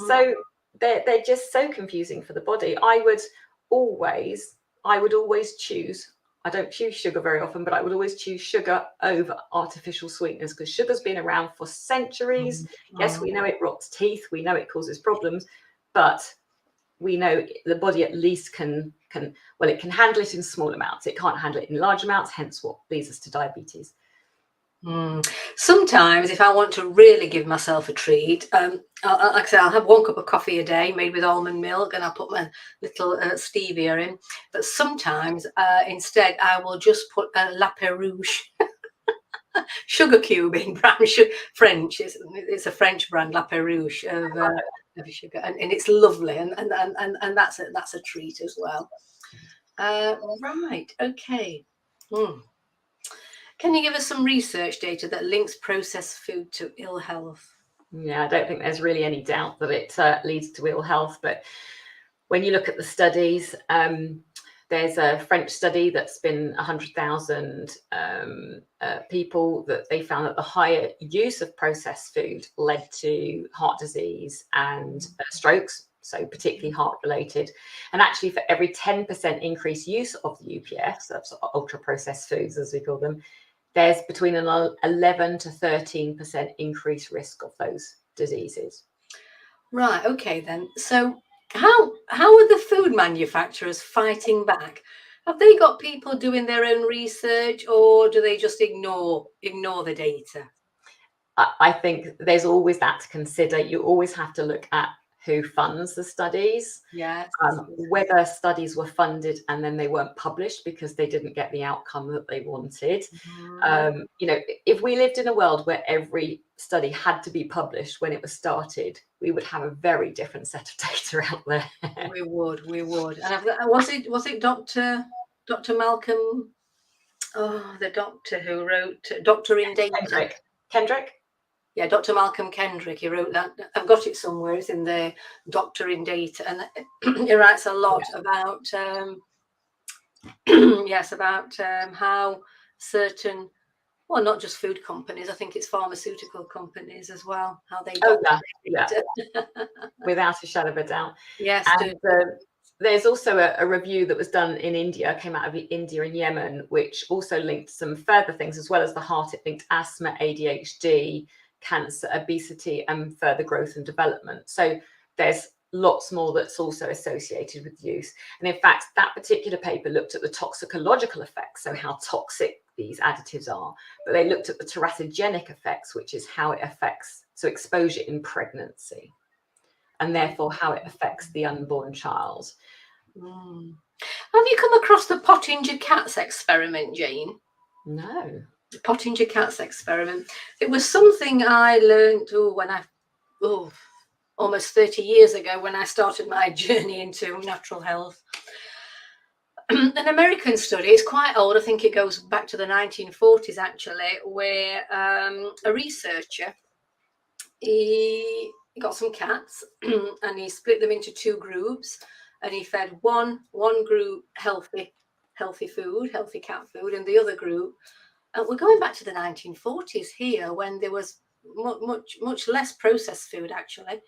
So they're just so confusing for the body. I would always choose, I don't choose sugar very often, but I would always choose sugar over artificial sweeteners because sugar's been around for centuries. Yes, we know it rots teeth. We know it causes problems, but we know the body at least can handle it in small amounts. It can't handle it in large amounts, hence what leads us to diabetes. Sometimes if I want to really give myself a treat, like I say, I'll have 1 cup of coffee a day made with almond milk and I'll put my little stevia in. But sometimes instead I will just put a La Perouche sugar cube in, brown sugar, French. It's a French brand, La Perouche of sugar, and it's lovely, and that's a treat as well. Right, okay. Can you give us some research data that links processed food to ill health? Yeah, I don't think there's really any doubt that it leads to ill health, but when you look at the studies, there's a French study that's been 100,000 people that they found that the higher use of processed food led to heart disease and strokes, so particularly heart related. And actually for every 10% increased use of the UPF, so that's ultra processed foods as we call them, there's between an 11 to 13% increased risk of those diseases. Right, okay then. So how are the food manufacturers fighting back? Have they got people doing their own research, or do they just ignore the data? I think there's always that to consider. You always have to look at who funds the studies, Yes. whether studies were funded and then they weren't published because they didn't get the outcome that they wanted. If we lived in a world where every study had to be published when it was started, we would have a very different set of data out there. We would. And was it Dr. Malcolm? Oh, the doctor who wrote Doctor in Data. Kendrick? Yeah, Dr. Malcolm Kendrick. He wrote that. I've got it somewhere. It's in the Doctor in Data, and he writes a lot about about how certain, well, not just food companies. I think it's pharmaceutical companies as well. How they without a shadow of a doubt. Yes. And there's also a review that was done in India, came out of India and Yemen, which also linked some further things as well as the heart. It linked asthma, ADHD, cancer, obesity, and further growth and development. So there's lots more that's also associated with use. And in fact, that particular paper looked at the toxicological effects, so how toxic these additives are, but they looked at the teratogenic effects, which is how it affects, so exposure in pregnancy, and therefore how it affects the unborn child. Have you come across the Pottinger cats experiment, Jane? No. The Pottinger cats experiment. It was something I learned almost 30 years ago when I started my journey into natural health. An American study, it's quite old, I think it goes back to the 1940s actually, where a researcher, he got some cats and he split them into two groups, and he fed one group healthy food, healthy cat food, and the other group, and we're going back to the 1940s here, when there was much less processed food actually.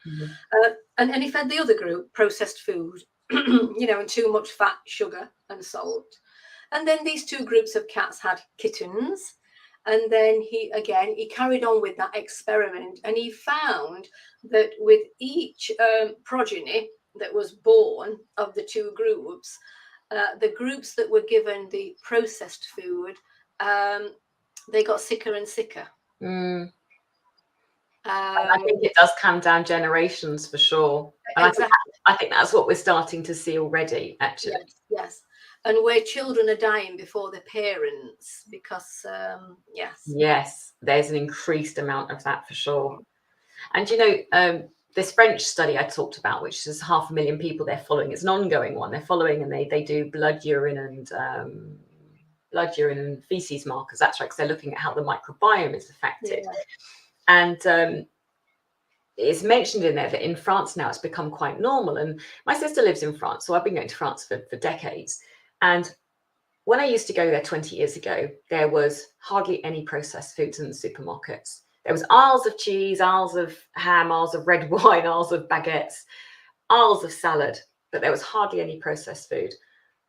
And he fed the other group processed food, and too much fat, sugar and salt. And then these two groups of cats had kittens, and then he carried on with that experiment, and he found that with each progeny that was born of the two groups, the groups that were given the processed food, they got sicker and sicker. I think it does come down generations for sure. And exactly. I think that's what we're starting to see already, actually. Yes. And where children are dying before their parents because, Yes, there's an increased amount of that for sure. And, this French study I talked about, which is 500,000 people they're following, it's an ongoing one. They're following, and they do blood, urine and feces markers. That's right, because they're looking at how the microbiome is affected. Yeah. And it's mentioned in there that in France now it's become quite normal. And my sister lives in France, so I've been going to France for decades. And when I used to go there 20 years ago, there was hardly any processed foods in the supermarkets. There was aisles of cheese, aisles of ham, aisles of red wine, aisles of baguettes, aisles of salad, but there was hardly any processed food.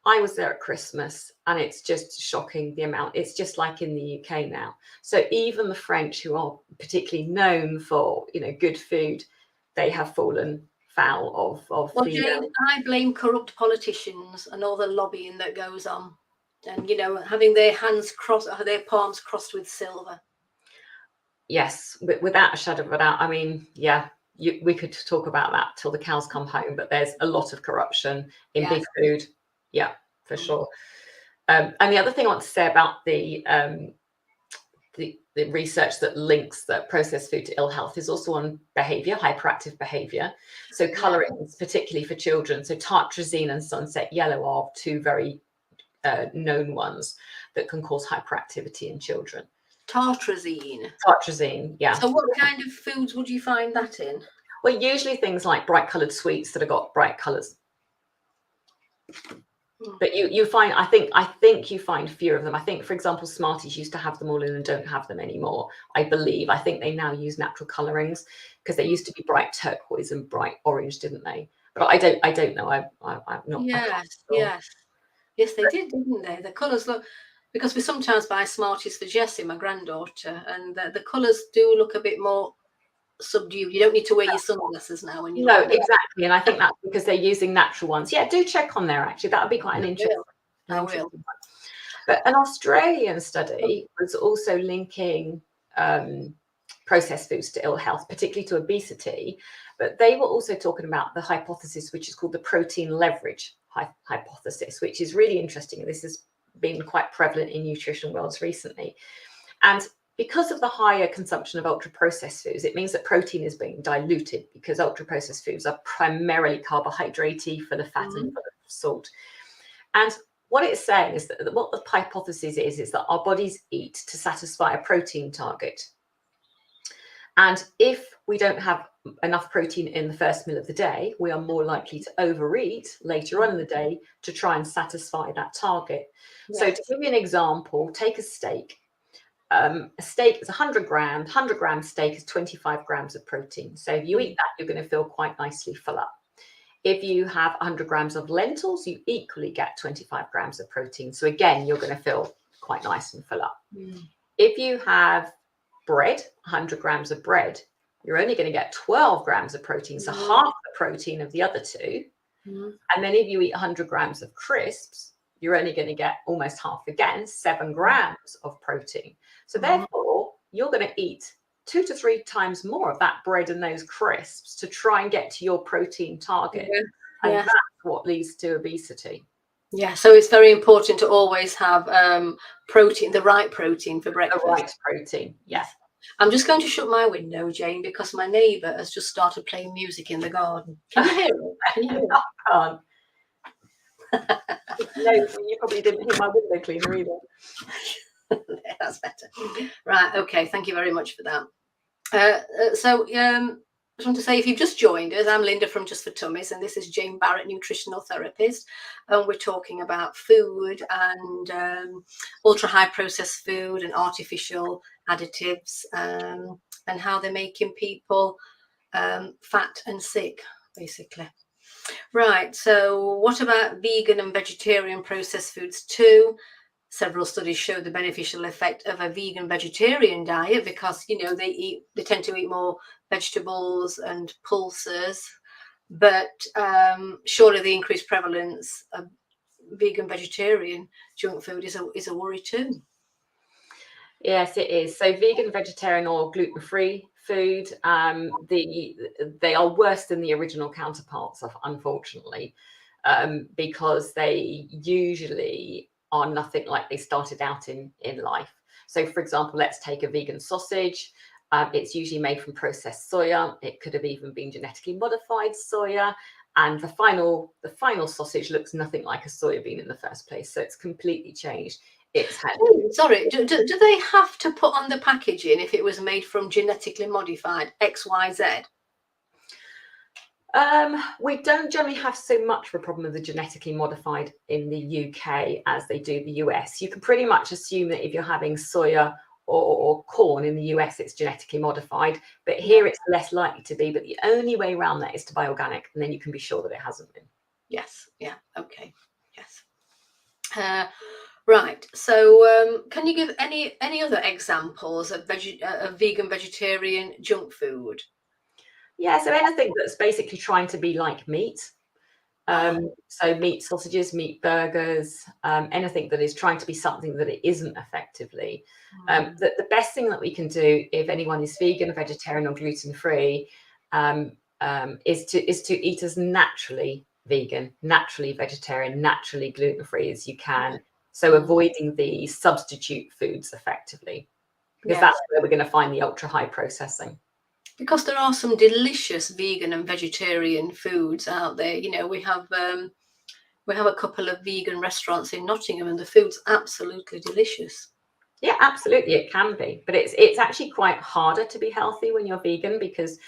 I was there at Christmas, and it's just shocking the amount. It's just like in the UK now. So even the French, who are particularly known for, good food, they have fallen foul of well, Jane, I blame corrupt politicians and all the lobbying that goes on, and having their palms crossed with silver. Yes, without a shadow of a doubt. I mean, yeah, we could talk about that till the cows come home, but there's a lot of corruption in big food. Yeah, for sure. And the other thing I want to say about the research that links that processed food to ill health is also on behavior, hyperactive behavior. So colorings, particularly for children. So tartrazine and sunset yellow are two very known ones that can cause hyperactivity in children. Tartrazine, yeah. So what kind of foods would you find that in? Well, usually things like bright coloured sweets that have got bright colours. But you find, I think you find fewer of them. I think, for example, Smarties used to have them all in and don't have them anymore, I believe. I think they now use natural colourings, because they used to be bright turquoise and bright orange, didn't they? But I don't know. I'm not. Yes, they did, didn't they? The colours look, because we sometimes buy Smarties for Jessie, my granddaughter, and the colours do look a bit more subdued. You don't need to wear your sunglasses now when you no, exactly. And I think that's because they're using natural ones. Yeah, do check on there, actually. That would be quite an interesting one. But an Australian study was also linking processed foods to ill health, particularly to obesity. But they were also talking about the hypothesis, which is called the protein leverage hypothesis, which is really interesting. And this has been quite prevalent in nutrition worlds recently. And because of the higher consumption of ultra-processed foods, it means that protein is being diluted, because ultra-processed foods are primarily carbohydratey, full of fat and full of salt. And what it's saying is that what the hypothesis is that our bodies eat to satisfy a protein target. And if we don't have enough protein in the first meal of the day, we are more likely to overeat later on in the day to try and satisfy that target. Yes. So to give you an example, take a steak. A steak is 100 grams. 100 gram steak is 25 grams of protein. So if you eat that, you're going to feel quite nicely full up. If you have 100 grams of lentils, you equally get 25 grams of protein. So again, you're going to feel quite nice and full up. If you have bread, 100 grams of bread, you're only going to get 12 grams of protein, so half the protein of the other two. And then if you eat 100 grams of crisps, you're only going to get almost half again, 7 grams of protein. So therefore, you're going to eat 2 to 3 times more of that bread and those crisps to try and get to your protein target. And that's what leads to obesity. Yeah, so it's very important to always have protein, the right protein for breakfast. The right protein, yes. I'm just going to shut my window, Jane, because my neighbour has just started playing music in the garden. Can you hear it? Can you hear it? I can't. No, you probably didn't hear my window cleaner either. That's better. Right, okay, thank you very much for that. I just want to say, if you've just joined us, I'm Linda from Just For Tummies, and this is Jane Barrett, nutritional therapist, and we're talking about food and ultra high processed food and artificial additives, and how they're making people fat and sick, basically. Right, so what about vegan and vegetarian processed foods too? Several studies show the beneficial effect of a vegan vegetarian diet because, you know, they tend to eat more vegetables and pulses, but surely the increased prevalence of vegan vegetarian junk food is a worry too. Yes, it is. So vegan, vegetarian or gluten-free food, they are worse than the original counterparts of, unfortunately, because they usually are nothing like they started out in life. So for example, let's take a vegan sausage. It's usually made from processed soya. It could have even been genetically modified soya. And the final sausage looks nothing like a soybean in the first place. So it's completely changed. It's had. Sorry, do they have to put on the packaging if it was made from genetically modified XYZ? We don't generally have so much of a problem with the genetically modified in the UK as they do the US. You can pretty much assume that if you're having soya or corn in the US, it's genetically modified, but here it's less likely to be. But the only way around that is to buy organic, and then you can be sure that it hasn't been. Yes. Yeah. Okay. Yes. Right. So, can you give any other examples of vegan vegetarian junk food? Yeah. So anything that's basically trying to be like meat. So meat sausages, meat burgers, anything that is trying to be something that it isn't effectively. The best thing that we can do if anyone is vegan, vegetarian or gluten-free is to eat as naturally vegan, naturally vegetarian, naturally gluten-free as you can. So avoiding the substitute foods effectively, because that's where we're going to find the ultra high processing. Because there are some delicious vegan and vegetarian foods out there. You know, we have a couple of vegan restaurants in Nottingham, and the food's absolutely delicious. Yeah, absolutely, it can be, but it's actually quite harder to be healthy when you're vegan because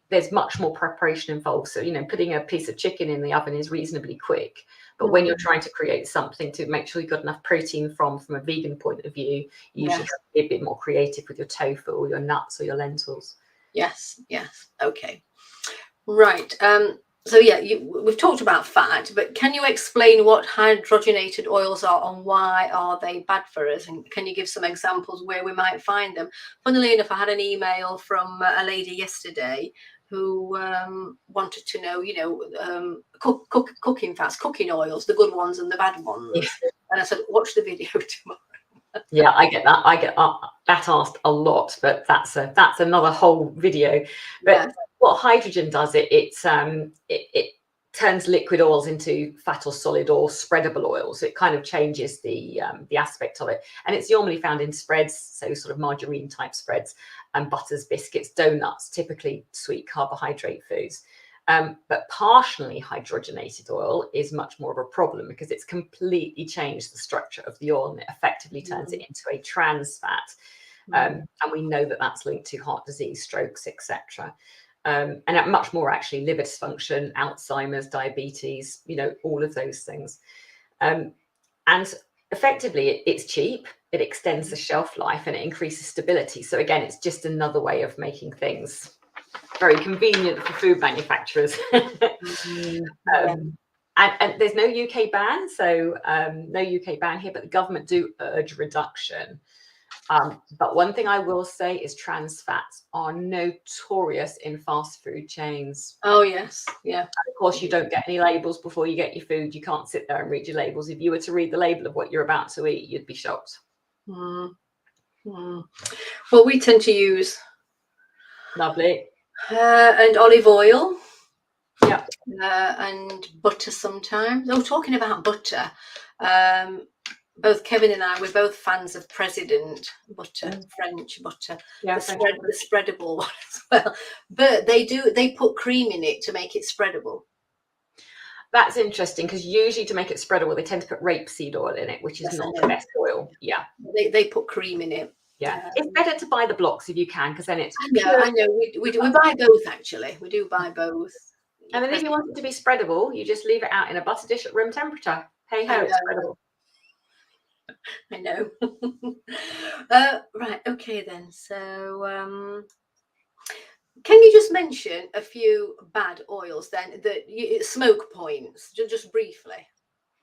there's much more preparation involved. So, you know, putting a piece of chicken in the oven is reasonably quick. But when you're trying to create something to make sure you've got enough protein from a vegan point of view, you usually have to be a bit more creative with your tofu or your nuts or your lentils. Yes. Okay. Right. So yeah, we've talked about fat, but can you explain what hydrogenated oils are and why are they bad for us? And can you give some examples where we might find them? Funnily enough, I had an email from a lady yesterday who wanted to know, you know, cooking fats, cooking oils, the good ones and the bad ones. Yeah. And I said, watch the video tomorrow. Yeah, I get that. I get that asked a lot, but that's another whole video. But what hydrogen does, it turns liquid oils into fat or solid or spreadable oils. It kind of changes the aspect of it, and it's normally found in spreads, so sort of margarine type spreads, and butters, biscuits, donuts, typically sweet carbohydrate foods. But partially hydrogenated oil is much more of a problem because it's completely changed the structure of the oil and it effectively turns it into a trans fat. And we know that that's linked to heart disease, strokes, etc. And much more actually liver dysfunction, Alzheimer's, diabetes, you know, all of those things. And effectively, it's cheap, it extends the shelf life and it increases stability. So again, it's just another way of making things very convenient for food manufacturers. And there's no UK ban, so no UK ban here, but the government do urge reduction. But one thing I will say is trans fats are notorious in fast food chains. Oh, yes. Yeah. Of course, you don't get any labels before you get your food. You can't sit there and read your labels. If you were to read the label of what you're about to eat, you'd be shocked. Mm. Well, we tend to use Lovely. and olive oil. Yeah. And butter sometimes. Oh, talking about butter, both Kevin and I, we're both fans of President butter, French butter, Yeah, the spreadable one as well. But they put cream in it to make it spreadable. That's interesting, because usually to make it spreadable, they tend to put rapeseed oil in it, which is not the best oil. Yeah. They put cream in it. Yeah. It's better to buy the blocks if you can, because then it's I know. We buy both, actually. We do buy both. And then if you want it to be spreadable, you just leave it out in a butter dish at room temperature. Hey ho, it's spreadable. I know. Right, okay then. So can you just mention a few bad oils then, that smoke points, just briefly?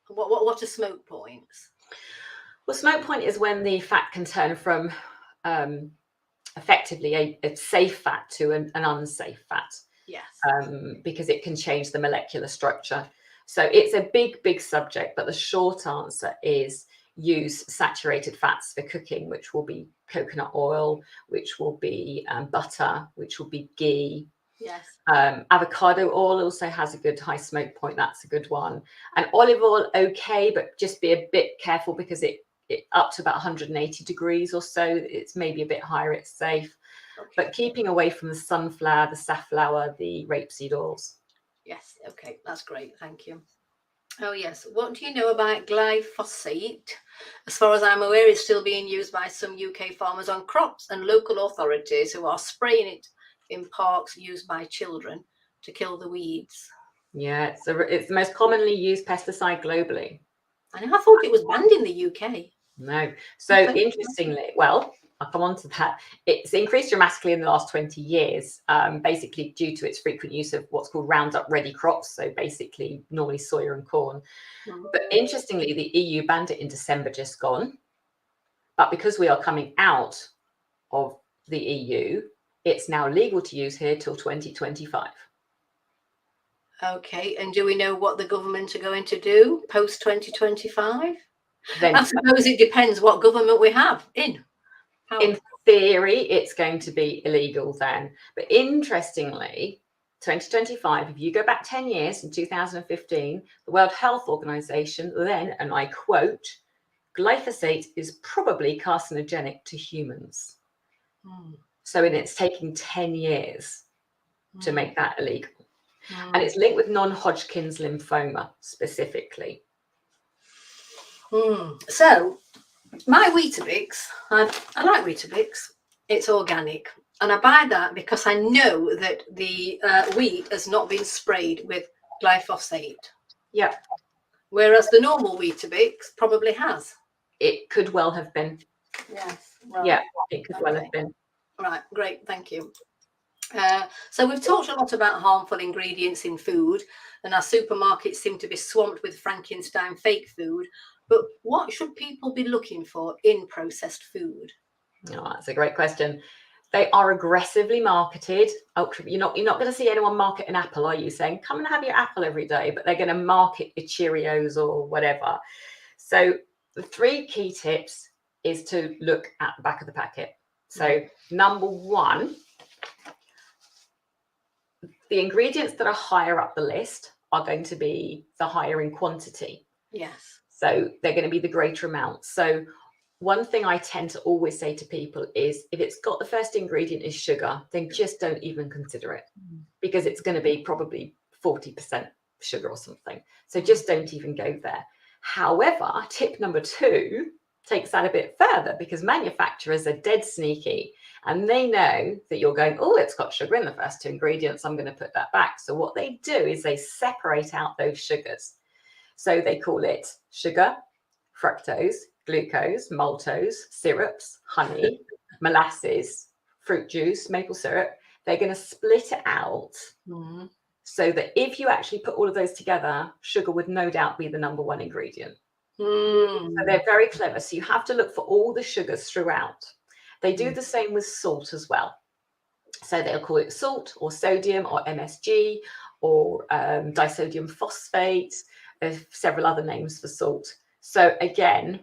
What are smoke points? Well, smoke point is when the fat can turn from effectively a safe fat to an unsafe fat. Yes. Because it can change the molecular structure. So it's a big subject, but the short answer is use saturated fats for cooking, which will be coconut oil, which will be butter, which will be ghee. Yes. Avocado oil also has a good high smoke point. That's a good one. And olive oil, okay, but just be a bit careful, because it up to about 180 degrees or so, it's maybe a bit higher, it's safe. Okay. But keeping away from the sunflower, the safflower, the rapeseed oils. Yes, okay, that's great, thank you. Oh yes, what do you know about glyphosate? As far as I'm aware, it's still being used by some UK farmers on crops, and local authorities who are spraying it in parks used by children to kill the weeds. Yeah, it's the most commonly used pesticide globally. And I thought it was banned in the UK. No. So interestingly, well, I'll come on to that. It's increased dramatically in the last 20 years, basically due to its frequent use of what's called Roundup ready crops. So basically normally soya and corn. But interestingly, the EU banned it in December just gone. But because we are coming out of the EU, it's now legal to use here till 2025. Okay, and do we know what the government are going to do post 2025? I suppose it depends what government we have in. In theory, it's going to be illegal then. But interestingly, 2025, if you go back 10 years, in 2015, the World Health Organization then, and I quote, glyphosate is probably carcinogenic to humans. So it's taking 10 years to make that illegal. And it's linked with non-Hodgkin's lymphoma specifically. So my Weetabix, I like Weetabix. It's organic, and I buy that because I know that the wheat has not been sprayed with glyphosate. Yeah. Whereas the normal Weetabix probably has. It could well have been. Yes. Right. Yeah, it could well have been. Right, great, thank you. So we've talked a lot about harmful ingredients in food, and our supermarkets seem to be swamped with Frankenstein fake food. But what should people be looking for in processed food? Oh, that's a great question. They are aggressively marketed. You're not going to see anyone market an apple, are you? Saying, come and have your apple every day, but they're going to market your Cheerios or whatever. So the 3 key tips is to look at the back of the packet. So number 1, the ingredients that are higher up the list are going to be the higher in quantity. Yes. So they're going to be the greater amount. So one thing I tend to always say to people is, if it's got the first ingredient is sugar, then just don't even consider it, because it's going to be probably 40% sugar or something. So just don't even go there. However, tip number 2 takes that a bit further, because manufacturers are dead sneaky, and they know that you're going, oh, it's got sugar in the first 2 ingredients, I'm going to put that back. So what they do is they separate out those sugars. So they call it sugar, fructose, glucose, maltose, syrups, honey, molasses, fruit juice, maple syrup. They're going to split it out so that if you actually put all of those together, sugar would no doubt be the number 1 ingredient. So they're very clever. So you have to look for all the sugars throughout. They do the same with salt as well. So they'll call it salt or sodium or MSG or disodium phosphate. There's several other names for salt. So again,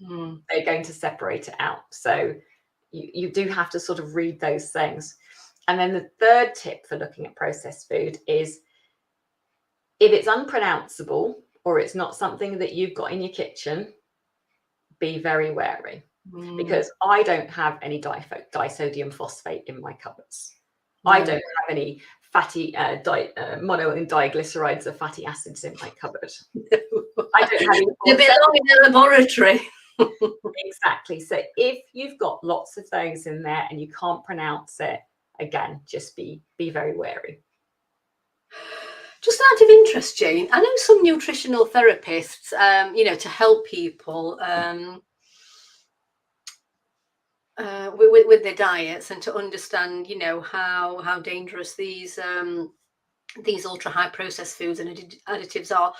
they're going to separate it out. So you do have to sort of read those things. And then the third tip for looking at processed food is if it's unpronounceable or it's not something that you've got in your kitchen, be very wary. Because I don't have any disodium phosphate in my cupboards. I don't have any fatty mono and diglycerides or fatty acids in my cupboard. I don't have any. They belong in the laboratory. Exactly. So if you've got lots of those in there and you can't pronounce it, again, just be very wary. Just out of interest, Jane, I know some nutritional therapists, to help people with their diets and to understand, how dangerous these ultra high processed foods and additives are.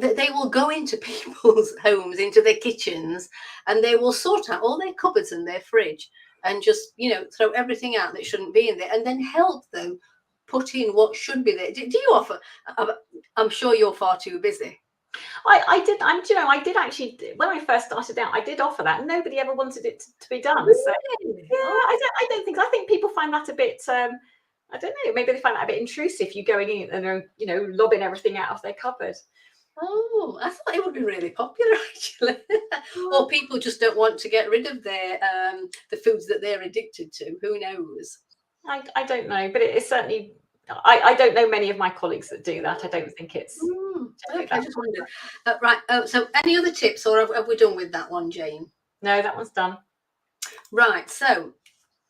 They will go into people's homes, into their kitchens, and they will sort out all their cupboards and their fridge and just, throw everything out that shouldn't be in there, and then help them put in what should be there. Do you offer? I'm sure you're far too busy. I did actually, when I first started out, I did offer that. Nobody ever wanted it to be done. Really? So yeah, I think people find that a bit, I don't know, maybe they find that a bit intrusive, you going in and lobbing everything out of their cupboard. Oh, I thought it would be really popular actually. Or people just don't want to get rid of their the foods that they're addicted to. Who knows? I don't know, but it is certainly, I don't know many of my colleagues that do that. I don't think it's okay, I just wondered. Right. So any other tips, or have we done with that one, Jane? No, that one's done. Right. So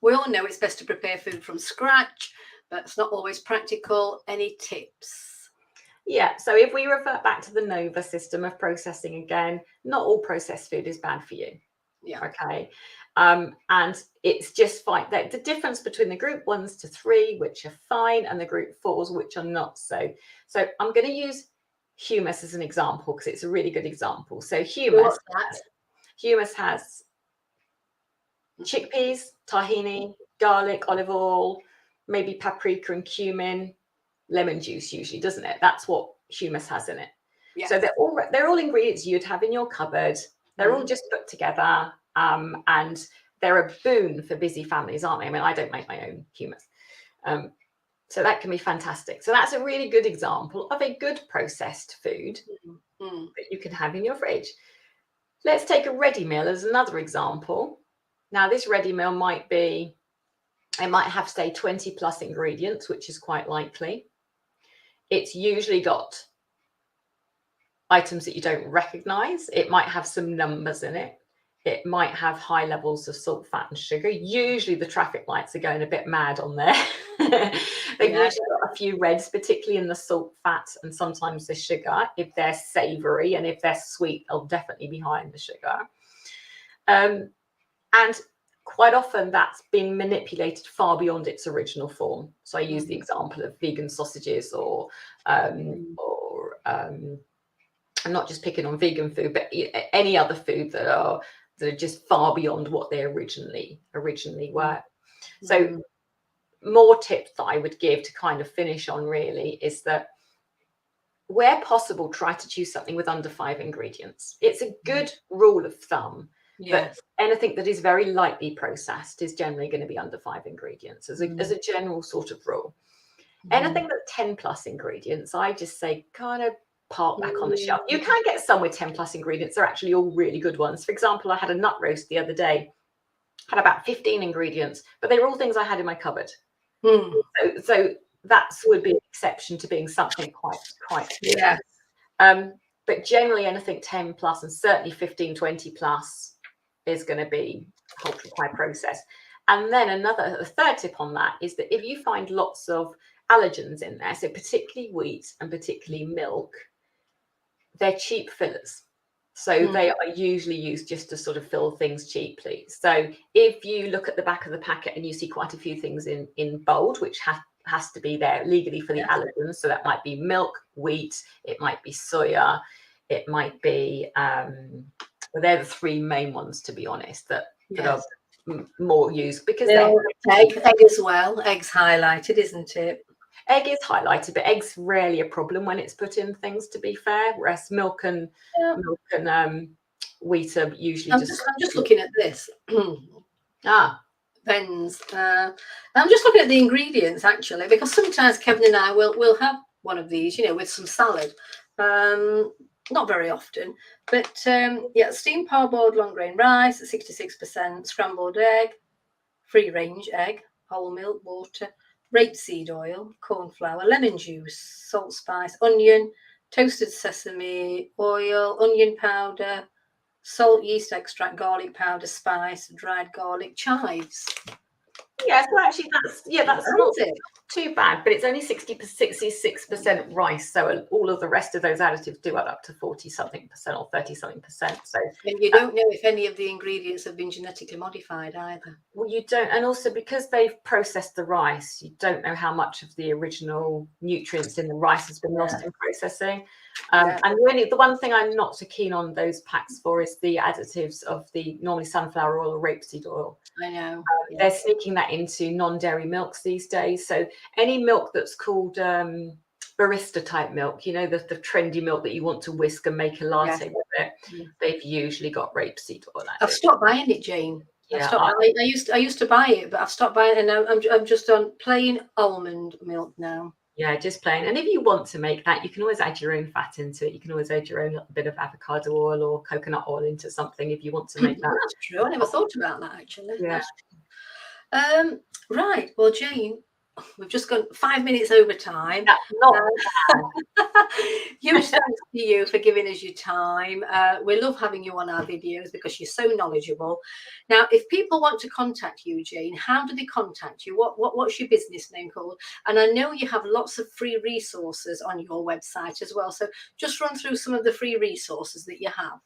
we all know it's best to prepare food from scratch, but it's not always practical. Any tips? Yeah, so if we revert back to the NOVA system of processing again, not all processed food is bad for you. Yeah. Okay. And it's just fine. The difference between the group 1s to 3, which are fine, and the group 4s, which are not so. So I'm going to use humus as an example because it's a really good example. So humus has chickpeas, tahini, garlic, olive oil, maybe paprika and cumin, lemon juice usually, doesn't it? That's what humus has in it. Yes. So they're all ingredients you'd have in your cupboard. They're all just put together, and they're a boon for busy families, aren't they? I mean, I don't make my own humus, so that can be fantastic. So that's a really good example of a good processed food that you can have in your fridge. Let's take a ready meal as another example. Now, this ready meal might have, say, 20 plus ingredients, which is quite likely. It's usually got items that you don't recognize. It might have some numbers in it. It might have high levels of salt, fat, and sugar. Usually the traffic lights are going a bit mad on there. They've usually got a few reds, particularly in the salt, fat, and sometimes the sugar. If they're savory and if they're sweet, they'll definitely be high in the sugar. And quite often that's being manipulated far beyond its original form. So I use the example of vegan sausages or I'm not just picking on vegan food, but any other food that are just far beyond what they originally were. So more tips that I would give to kind of finish on really is that where possible, try to choose something with under 5 ingredients. It's a good rule of thumb. Yes. But anything that is very lightly processed is generally going to be under 5 ingredients as a general sort of rule. Anything that's 10 plus ingredients, I just say kind of park back on the shelf. You can get some with 10 plus ingredients. They're actually all really good ones. For example, I had a nut roast the other day, had about 15 ingredients, but they were all things I had in my cupboard. So that would be an exception to being something quite good. Yeah. But generally anything 10 plus and certainly 15, 20 plus is going to be ultra high processed. And then a third tip on that is that if you find lots of allergens in there, so particularly wheat and particularly milk, they're cheap fillers. So they are usually used just to sort of fill things cheaply. So if you look at the back of the packet and you see quite a few things in bold, which has to be there legally for the allergens, so that might be milk, wheat, it might be soya, It might be, well, they're the three main ones, to be honest, that are more used because egg as well. Egg's highlighted, isn't it? Egg is highlighted, but egg's rarely a problem when it's put in things, to be fair. Whereas milk and wheat are usually I'm just looking at this. Ben's. I'm just looking at the ingredients actually, because sometimes Kevin and I will have one of these, you know, with some salad. Not very often, but yeah, steamed parboiled long grain rice at 66%, scrambled egg, free range egg, whole milk, water, rapeseed oil, corn flour, lemon juice, salt, spice, onion, toasted sesame oil, onion powder, salt, yeast extract, garlic powder, spice, dried garlic, chives. Yeah, so actually that's not too bad, but it's only 66% rice, so all of the rest of those additives do add up to 40-something% or 30-something%. So and you don't know if any of the ingredients have been genetically modified either. Well, you don't, and also because they've processed the rice, you don't know how much of the original nutrients in the rice has been lost in processing. And the one thing I'm not so keen on those packs for is the additives of the normally sunflower oil or rapeseed oil. I know. They're sneaking that into non-dairy milks these days. So any milk that's called barista type milk, you know, the trendy milk that you want to whisk and make a latte with it, they've usually got rapeseed oil. I've stopped buying it, Jane. Yeah, I used to buy it, but I've stopped buying it, and I'm just on plain almond milk now. Yeah, just plain. And if you want to make that, you can always add your own fat into it. You can always add your own bit of avocado oil or coconut oil into something if you want to make that. That's true. I never thought about that actually. Yeah. Right. Well, Jane, we've just gone 5 minutes over time. Huge thanks to you for giving us your time. We love having you on our videos because you're so knowledgeable. Now, if people want to contact you, Jane, how do they contact you? What's your business name called? And I know you have lots of free resources on your website as well. So just run through some of the free resources that you have.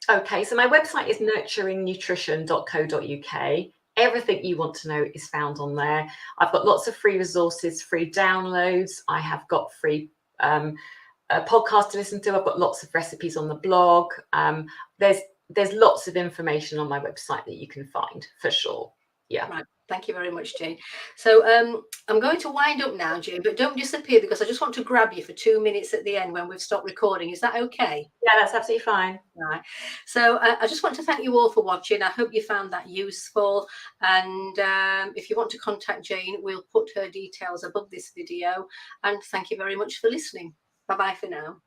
Okay, so my website is nurturingnutrition.co.uk. Everything you want to know is found on there. I've got lots of free resources, free downloads. I have got free podcasts to listen to. I've got lots of recipes on the blog. There's lots of information on my website that you can find for sure. Yeah. Right. Thank you very much, Jane. So I'm going to wind up now, Jane, but don't disappear because I just want to grab you for 2 minutes at the end when we've stopped recording. Is that okay? Yeah, that's absolutely fine. Right. So I just want to thank you all for watching. I hope you found that useful. And if you want to contact Jane, we'll put her details above this video. And thank you very much for listening. Bye-bye for now.